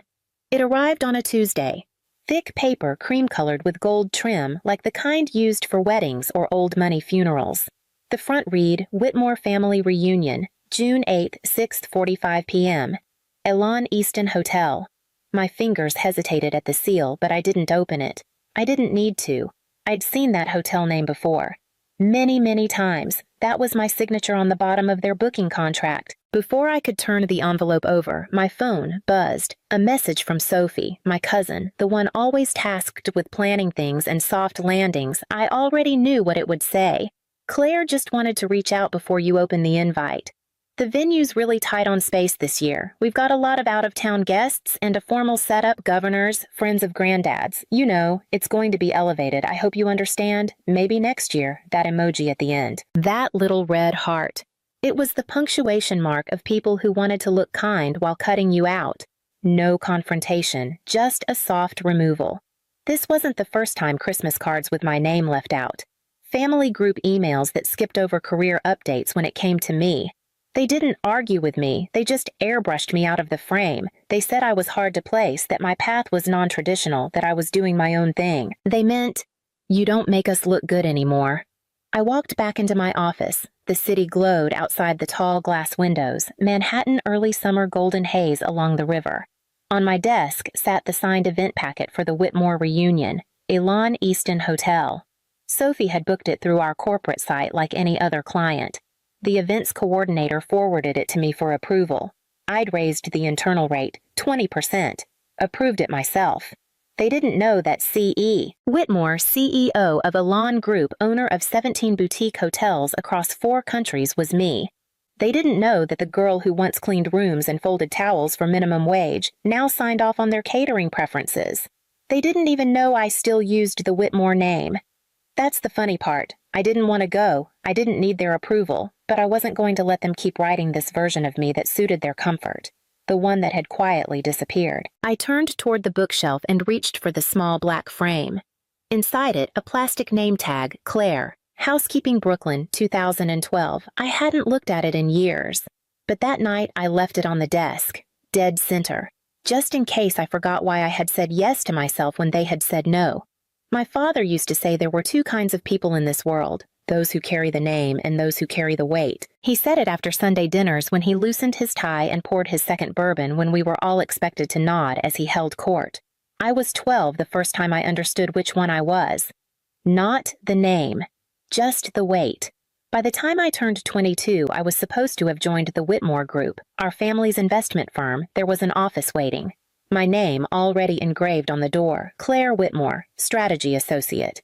It arrived on a Tuesday. Thick paper, cream-colored with gold trim, like the kind used for weddings or old-money funerals. The front read, Whitmore Family Reunion, June 8, 6:45 p.m. Elan Easton Hotel. My fingers hesitated at the seal, but I didn't open it. I didn't need to. I'd seen that hotel name before. Many, many times. That was my signature on the bottom of their booking contract. Before I could turn the envelope over, my phone buzzed. A message from Sophie, my cousin, the one always tasked with planning things and soft landings. I already knew what it would say. Claire just wanted to reach out before you open the invite. The venue's really tight on space this year. We've got a lot of out-of-town guests and a formal setup, governors, friends of granddad's. You know, it's going to be elevated. I hope you understand. Maybe next year, that emoji at the end. That little red heart. It was the punctuation mark of people who wanted to look kind while cutting you out. No confrontation, just a soft removal. This wasn't the first time Christmas cards with my name left out. Family group emails that skipped over career updates when it came to me. They didn't argue with me, they just airbrushed me out of the frame. They said I was hard to place, that my path was non-traditional, that I was doing my own thing. They meant, you don't make us look good anymore. I walked back into my office. The city glowed outside the tall glass windows, Manhattan early summer golden haze along the river. On my desk sat the signed event packet for the Whitmore reunion, Elan Easton Hotel. Sophie had booked it through our corporate site like any other client. The events coordinator forwarded it to me for approval. I'd raised the internal rate, 20%. Approved it myself. They didn't know that C.E. Whitmore, CEO of Elan Group, owner of 17 boutique hotels across 4 countries, was me. They didn't know that the girl who once cleaned rooms and folded towels for minimum wage now signed off on their catering preferences. They didn't even know I still used the Whitmore name. That's the funny part. I didn't want to go. I didn't need their approval, but I wasn't going to let them keep writing this version of me that suited their comfort, the one that had quietly disappeared. I turned toward the bookshelf and reached for the small black frame. Inside it, a plastic name tag, Claire, Housekeeping Brooklyn, 2012. I hadn't looked at it in years, but that night I left it on the desk, dead center, just in case I forgot why I had said yes to myself when they had said no. My father used to say there were 2 kinds of people in this world, those who carry the name and those who carry the weight. He said it after Sunday dinners when he loosened his tie and poured his second bourbon when we were all expected to nod as he held court. I was 12 the first time I understood which one I was. Not the name, just the weight. By the time I turned 22, I was supposed to have joined the Whitmore Group, our family's investment firm. There was an office waiting. My name already engraved on the door, Claire Whitmore, Strategy Associate.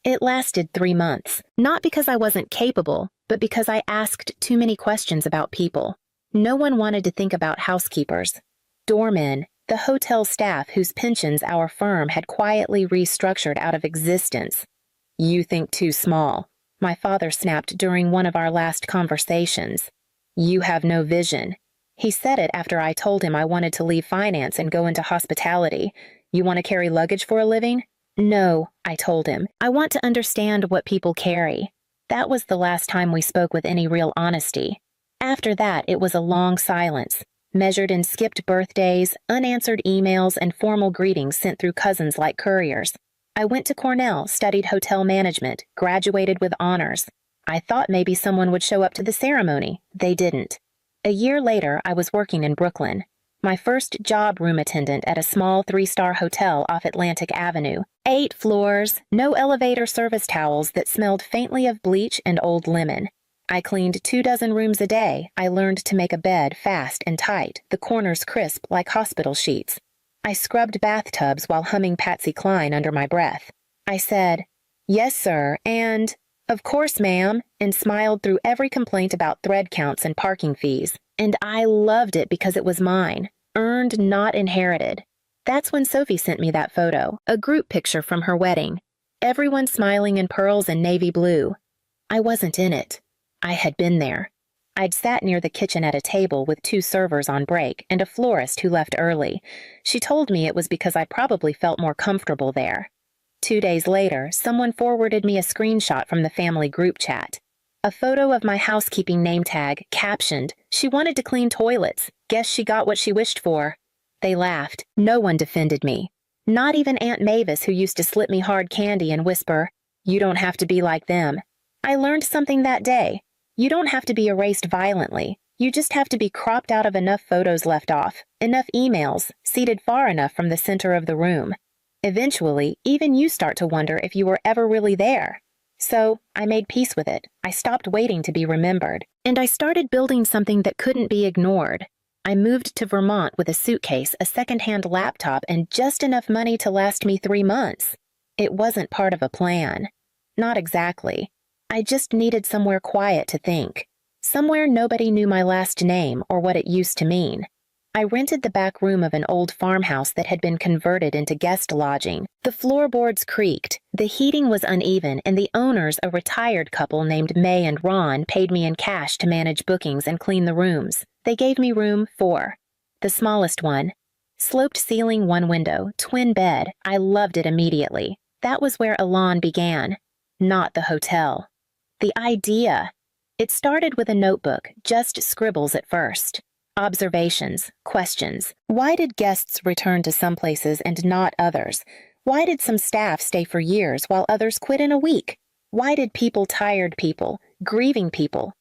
It lasted 3 months, not because I wasn't capable, but because I asked too many questions about people. No one wanted to think about housekeepers, doormen, the hotel staff whose pensions our firm had quietly restructured out of existence. You think too small, my father snapped during one of our last conversations. You have no vision. He said it after I told him I wanted to leave finance and go into hospitality. You want to carry luggage for a living? No, I told him. I want to understand what people carry. That was the last time we spoke with any real honesty. After that, it was a long silence, measured in skipped birthdays, unanswered emails, and formal greetings sent through cousins like couriers. I went to Cornell, studied hotel management, graduated with honors. I thought maybe someone would show up to the ceremony. They didn't. A year later, I was working in Brooklyn. My first job, room attendant at a small 3-star hotel off Atlantic Avenue. 8 floors, no elevator, service towels that smelled faintly of bleach and old lemon. I cleaned 24 rooms a day. I learned to make a bed fast and tight, the corners crisp like hospital sheets. I scrubbed bathtubs while humming Patsy Cline under my breath. I said, "Yes, sir," and "Of course, ma'am," and smiled through every complaint about thread counts and parking fees. And I loved it because it was mine, earned, not inherited. That's when Sophie sent me that photo, a group picture from her wedding. Everyone smiling in pearls and navy blue. I wasn't in it. I had been there. I'd sat near the kitchen at a table with 2 servers on break and a florist who left early. She told me it was because I probably felt more comfortable there. 2 days later, someone forwarded me a screenshot from the family group chat. A photo of my housekeeping name tag, captioned, "She wanted to clean toilets. Guess she got what she wished for." They laughed. No one defended me. Not even Aunt Mavis, who used to slip me hard candy and whisper, "You don't have to be like them." I learned something that day. You don't have to be erased violently. You just have to be cropped out of enough photos left off, enough emails, seated far enough from the center of the room. Eventually, even you start to wonder if you were ever really there. So, I made peace with it. I stopped waiting to be remembered. And I started building something that couldn't be ignored. I moved to Vermont with a suitcase, a secondhand laptop, and just enough money to last me 3 months. It wasn't part of a plan. Not exactly. I just needed somewhere quiet to think. Somewhere nobody knew my last name or what it used to mean. I rented the back room of an old farmhouse that had been converted into guest lodging. The floorboards creaked, the heating was uneven, and the owners, a retired couple named May and Ron, paid me in cash to manage bookings and clean the rooms. They gave me room 4, the smallest one. Sloped ceiling, 1 window, twin bed. I loved it immediately. That was where Elan began, not the hotel. The idea. It started with a notebook, just scribbles at first. Observations, questions. Why did guests return to some places and not others? Why did some staff stay for years while others quit in a week? Why did tired people, grieving people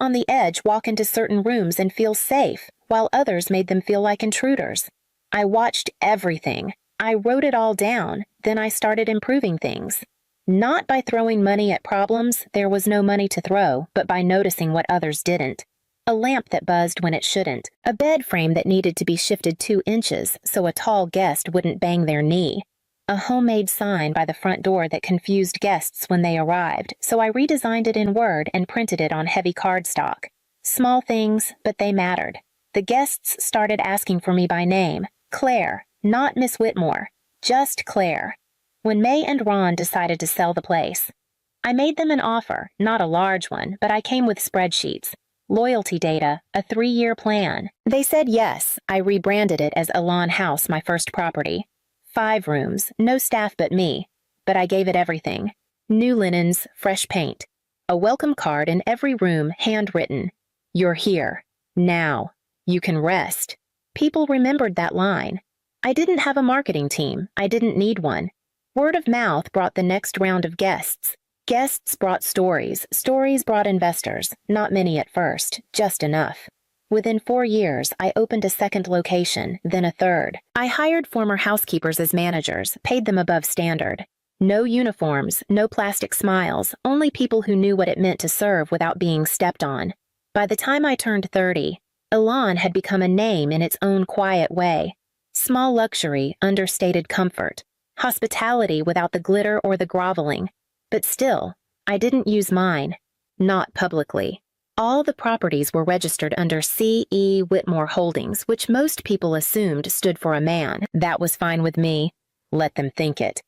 on the edge walk into certain rooms and feel safe, while others made them feel like intruders? I watched everything. I wrote it all down, then I started improving things. Not by throwing money at problems, there was no money to throw, but by noticing what others didn't. A lamp that buzzed when it shouldn't. A bed frame that needed to be shifted 2 inches so a tall guest wouldn't bang their knee. A homemade sign by the front door that confused guests when they arrived, so I redesigned it in Word and printed it on heavy cardstock. Small things, but they mattered. The guests started asking for me by name. Claire, not Miss Whitmore. Just Claire. When May and Ron decided to sell the place, I made them an offer, not a large one, but I came with spreadsheets. Loyalty data, a 3-year plan. They said yes. I rebranded it as Elan House, my first property. 5 rooms, no staff but me. But I gave it everything. New linens, fresh paint. A welcome card in every room, handwritten. "You're here. Now. You can rest." People remembered that line. I didn't have a marketing team. I didn't need one. Word of mouth brought the next round of guests. Guests brought stories. Stories brought investors. Not many at first, just enough. Within 4 years, I opened a 2nd location, then a 3rd. I hired former housekeepers as managers, paid them above standard. No uniforms, no plastic smiles, only people who knew what it meant to serve without being stepped on. By the time I turned 30, Elan had become a name in its own quiet way. Small luxury, understated comfort. Hospitality without the glitter or the groveling. But still, I didn't use mine. Not publicly. All the properties were registered under C.E. Whitmore Holdings, which most people assumed stood for a man. That was fine with me. Let them think it.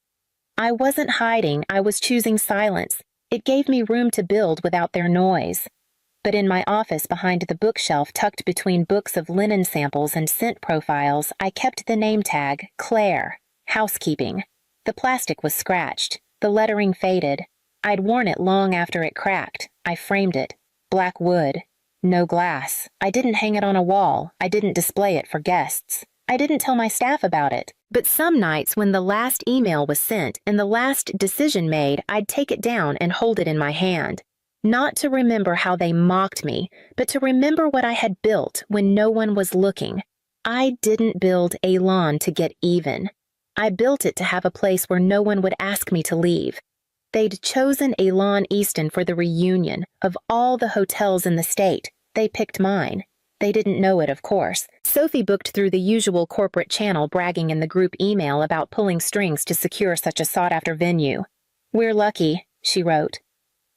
I wasn't hiding, I was choosing silence. It gave me room to build without their noise. But in my office behind the bookshelf tucked between books of linen samples and scent profiles, I kept the name tag, Claire, housekeeping. The plastic was scratched. The lettering faded. I'd worn it long after it cracked. I framed it. Black wood. No glass. I didn't hang it on a wall. I didn't display it for guests. I didn't tell my staff about it. But some nights when the last email was sent and the last decision made, I'd take it down and hold it in my hand. Not to remember how they mocked me, but to remember what I had built when no one was looking. I didn't build a lawn to get even. I built it to have a place where no one would ask me to leave. They'd chosen Elon Easton for the reunion. Of all the hotels in the state, they picked mine. They didn't know it, of course. Sophie booked through the usual corporate channel, bragging in the group email about pulling strings to secure such a sought-after venue. "We're lucky," she wrote.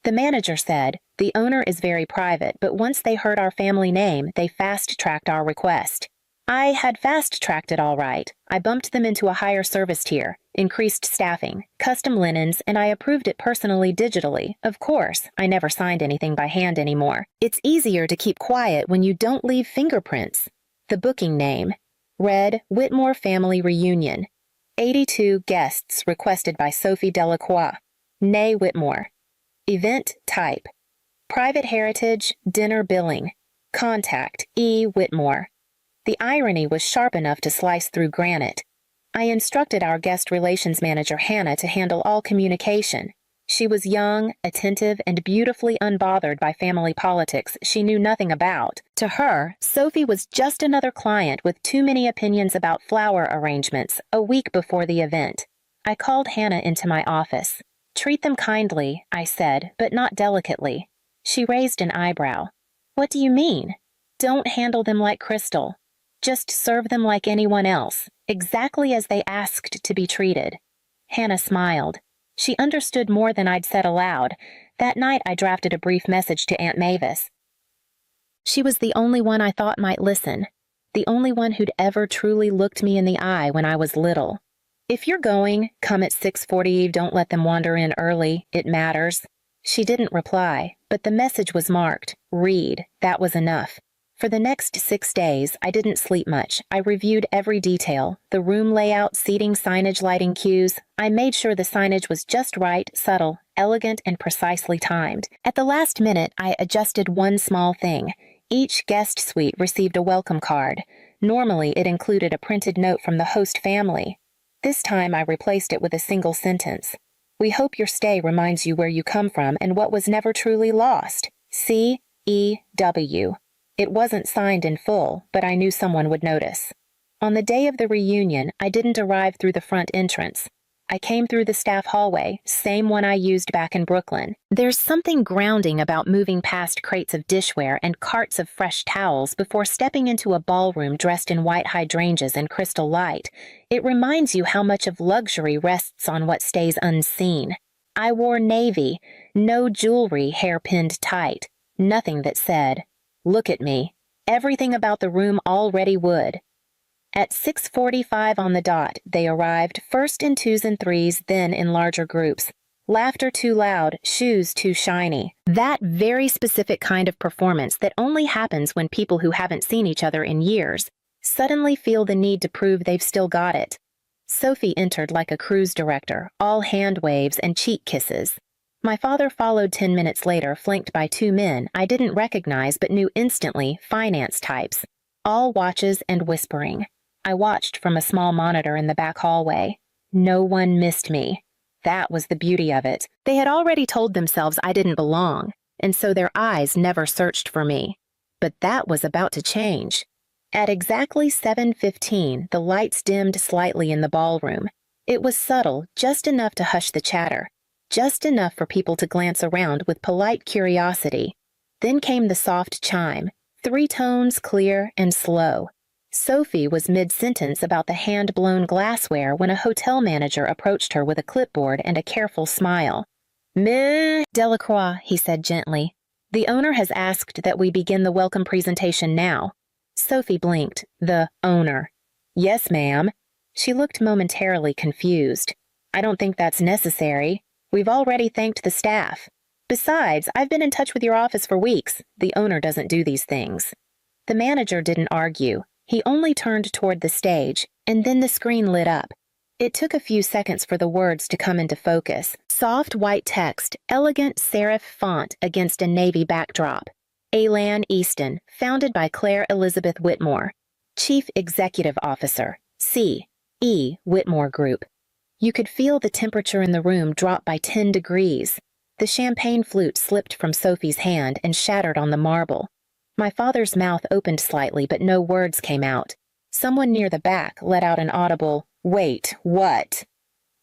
The manager said, "The owner is very private, but once they heard our family name, they fast-tracked our request." I had fast-tracked it all right. I bumped them into a higher service tier, increased staffing, custom linens, and I approved it personally digitally. Of course, I never signed anything by hand anymore. It's easier to keep quiet when you don't leave fingerprints. The booking name: Red Whitmore Family Reunion. 82 guests requested by Sophie Delacroix, née Whitmore. Event type: Private Heritage Dinner Billing. Contact E. Whitmore. The irony was sharp enough to slice through granite. I instructed our guest relations manager, Hannah, to handle all communication. She was young, attentive, and beautifully unbothered by family politics she knew nothing about. To her, Sophie was just another client with too many opinions about flower arrangements a week before the event. I called Hannah into my office. "Treat them kindly," I said, "but not delicately." She raised an eyebrow. "What do you mean?" "Don't handle them like Crystal. Just serve them like anyone else, exactly as they asked to be treated." Hannah smiled. She understood more than I'd said aloud. That night I drafted a brief message to Aunt Mavis. She was the only one I thought might listen, the only one who'd ever truly looked me in the eye when I was little. "If you're going, come at 6:40, don't let them wander in early, it matters." She didn't reply, but the message was marked, "Read." That was enough. For the next 6 days, I didn't sleep much. I reviewed every detail: the room layout, seating, signage, lighting cues. I made sure the signage was just right, subtle, elegant, and precisely timed. At the last minute, I adjusted one small thing. Each guest suite received a welcome card. Normally, it included a printed note from the host family. This time, I replaced it with a single sentence. "We hope your stay reminds you where you come from and what was never truly lost. C.E.W." It wasn't signed in full, but I knew someone would notice. On the day of the reunion, I didn't arrive through the front entrance. I came through the staff hallway, same one I used back in Brooklyn. There's something grounding about moving past crates of dishware and carts of fresh towels before stepping into a ballroom dressed in white hydrangeas and crystal light. It reminds you how much of luxury rests on what stays unseen. I wore navy, no jewelry, hair pinned tight, nothing that said, "Look at me." Everything about the room already would. At 6:45 on the dot, they arrived, first in 2s and 3s, then in larger groups. Laughter too loud, shoes too shiny. That very specific kind of performance that only happens when people who haven't seen each other in years suddenly feel the need to prove they've still got it. Sophie entered like a cruise director, all hand waves and cheek kisses. My father followed 10 minutes later, flanked by 2 men I didn't recognize but knew instantly, finance types, all watches and whispering. I watched from a small monitor in the back hallway. No one missed me. That was the beauty of it. They had already told themselves I didn't belong, and so their eyes never searched for me. But that was about to change. At exactly 7:15, the lights dimmed slightly in the ballroom. It was subtle, just enough to hush the chatter. Just enough for people to glance around with polite curiosity. Then came the soft chime, 3 tones clear and slow. Sophie was mid-sentence about the hand-blown glassware when a hotel manager approached her with a clipboard and a careful smile. "Miss Delacroix," he said gently, "the owner has asked that we begin the welcome presentation now." Sophie blinked. The owner. "Yes, ma'am." She looked momentarily confused. "I don't think that's necessary. We've already thanked the staff. Besides, I've been in touch with your office for weeks. The owner doesn't do these things." The manager didn't argue. He only turned toward the stage, and then the screen lit up. It took a few seconds for the words to come into focus. Soft white text, elegant serif font against a navy backdrop. Alan Easton, founded by Claire Elizabeth Whitmore. Chief Executive Officer, C. E. Whitmore Group. You could feel the temperature in the room drop by 10 degrees. The champagne flute slipped from Sophie's hand and shattered on the marble. My father's mouth opened slightly, but no words came out. Someone near the back let out an audible, "Wait, what?"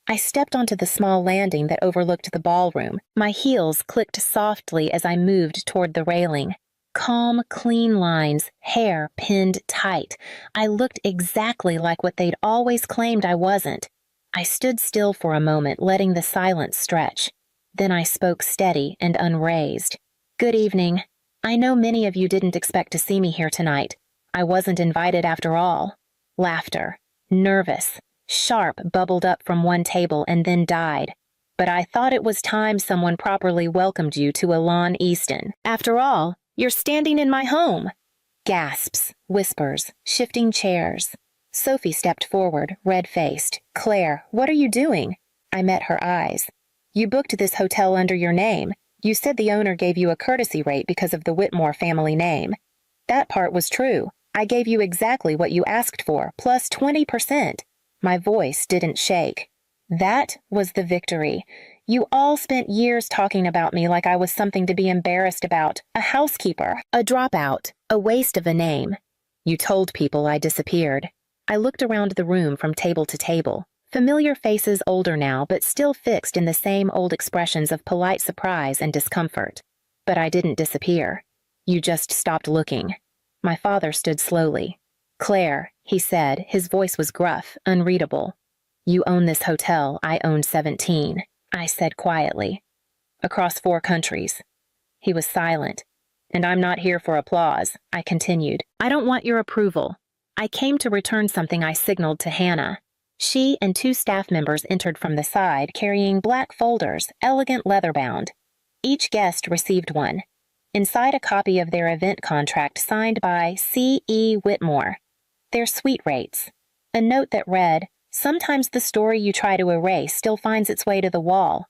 I stepped onto the small landing that overlooked the ballroom. My heels clicked softly as I moved toward the railing. Calm, clean lines, hair pinned tight. I looked exactly like what they'd always claimed I wasn't. I stood still for a moment, letting the silence stretch. Then I spoke steady and unraised. "Good evening. I know many of you didn't expect to see me here tonight. I wasn't invited after all." Laughter. Nervous. Sharp bubbled up from one table and then died. "But I thought it was time someone properly welcomed you to Alan Easton. After all, you're standing in my home." Gasps, whispers, shifting chairs. Sophie stepped forward, red-faced. "Claire, what are you doing?" I met her eyes. "You booked this hotel under your name. You said the owner gave you a courtesy rate because of the Whitmore family name." "That part was true. I gave you exactly what you asked for, plus 20%. My voice didn't shake. "That was the victory. You all spent years talking about me like I was something to be embarrassed about, a housekeeper, a dropout, a waste of a name. You told people I disappeared." I looked around the room from table to table. Familiar faces, older now, but still fixed in the same old expressions of polite surprise and discomfort. "But I didn't disappear. You just stopped looking." My father stood slowly. "Claire," he said, his voice was gruff, unreadable. "You own this hotel, I own 17, I said quietly. "Across 4 countries. He was silent. "And I'm not here for applause," I continued. "I don't want your approval. I came to return something I signaled to Hannah." She and 2 staff members entered from the side, carrying black folders, elegant leather-bound. Each guest received one. Inside, a copy of their event contract signed by C. E. Whitmore. Their suite rates. A note that read, "Sometimes the story you try to erase still finds its way to the wall."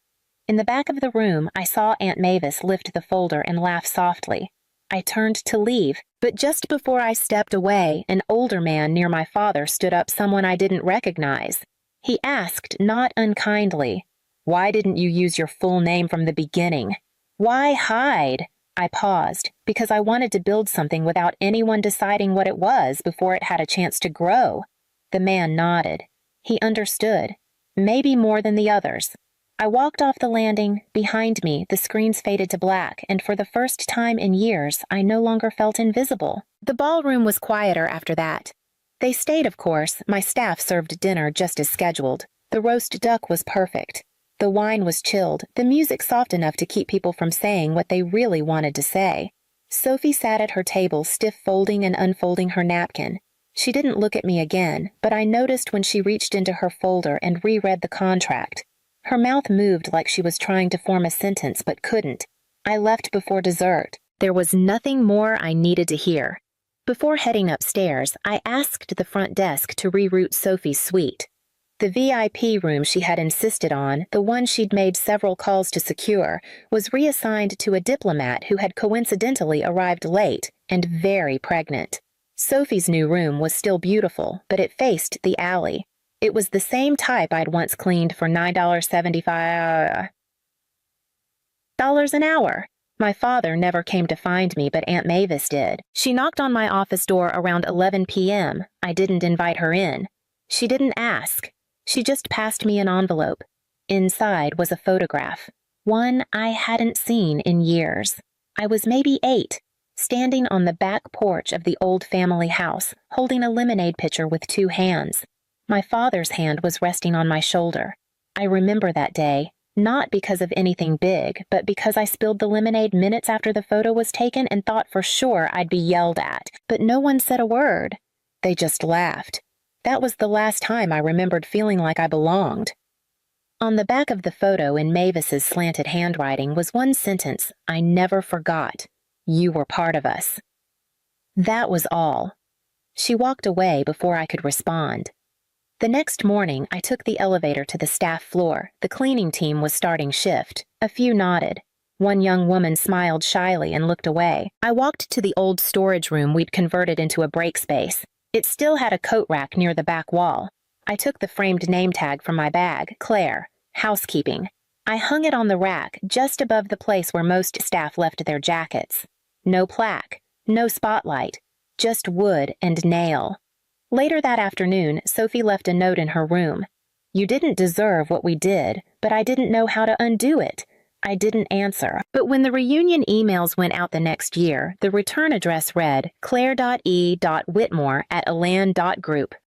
In the back of the room, I saw Aunt Mavis lift the folder and laugh softly. I turned to leave, but just before I stepped away, an older man near my father stood up, someone I didn't recognize. He asked, not unkindly, "Why didn't you use your full name from the beginning? Why hide?" I paused, because I wanted to build something without anyone deciding what it was before it had a chance to grow. The man nodded. He understood, maybe more than the others. I walked off the landing. Behind me, the screens faded to black, and for the first time in years, I no longer felt invisible. The ballroom was quieter after that. They stayed, of course. My staff served dinner just as scheduled. The roast duck was perfect. The wine was chilled, the music soft enough to keep people from saying what they really wanted to say. Sophie sat at her table, stiff folding and unfolding her napkin. She didn't look at me again, but I noticed when she reached into her folder and reread the contract. Her mouth moved like she was trying to form a sentence but couldn't. I left before dessert. There was nothing more I needed to hear. Before heading upstairs, I asked the front desk to reroute Sophie's suite. The VIP room she had insisted on, the one she'd made several calls to secure, was reassigned to a diplomat who had coincidentally arrived late and very pregnant. Sophie's new room was still beautiful, but it faced the alley. It was the same type I'd once cleaned for $9.75 an hour. My father never came to find me, but Aunt Mavis did. She knocked on my office door around 11 p.m. I didn't invite her in. She didn't ask. She just passed me an envelope. Inside was a photograph, one I hadn't seen in years. I was maybe 8, standing on the back porch of the old family house, holding a lemonade pitcher with 2 hands. My father's hand was resting on my shoulder. I remember that day, not because of anything big, but because I spilled the lemonade minutes after the photo was taken and thought for sure I'd be yelled at. But no one said a word. They just laughed. That was the last time I remembered feeling like I belonged. On the back of the photo in Mavis's slanted handwriting was one sentence I never forgot. "You were part of us." That was all. She walked away before I could respond. The next morning, I took the elevator to the staff floor. The cleaning team was starting shift. A few nodded. One young woman smiled shyly and looked away. I walked to the old storage room we'd converted into a break space. It still had a coat rack near the back wall. I took the framed name tag from my bag, Claire, housekeeping. I hung it on the rack just above the place where most staff left their jackets. No plaque, no spotlight, just wood and nail. Later that afternoon, Sophie left a note in her room. You didn't deserve what we did, but I didn't know how to undo it. I didn't answer. But when the reunion emails went out the next year, the return address read claire.e.whitmore@elan.group.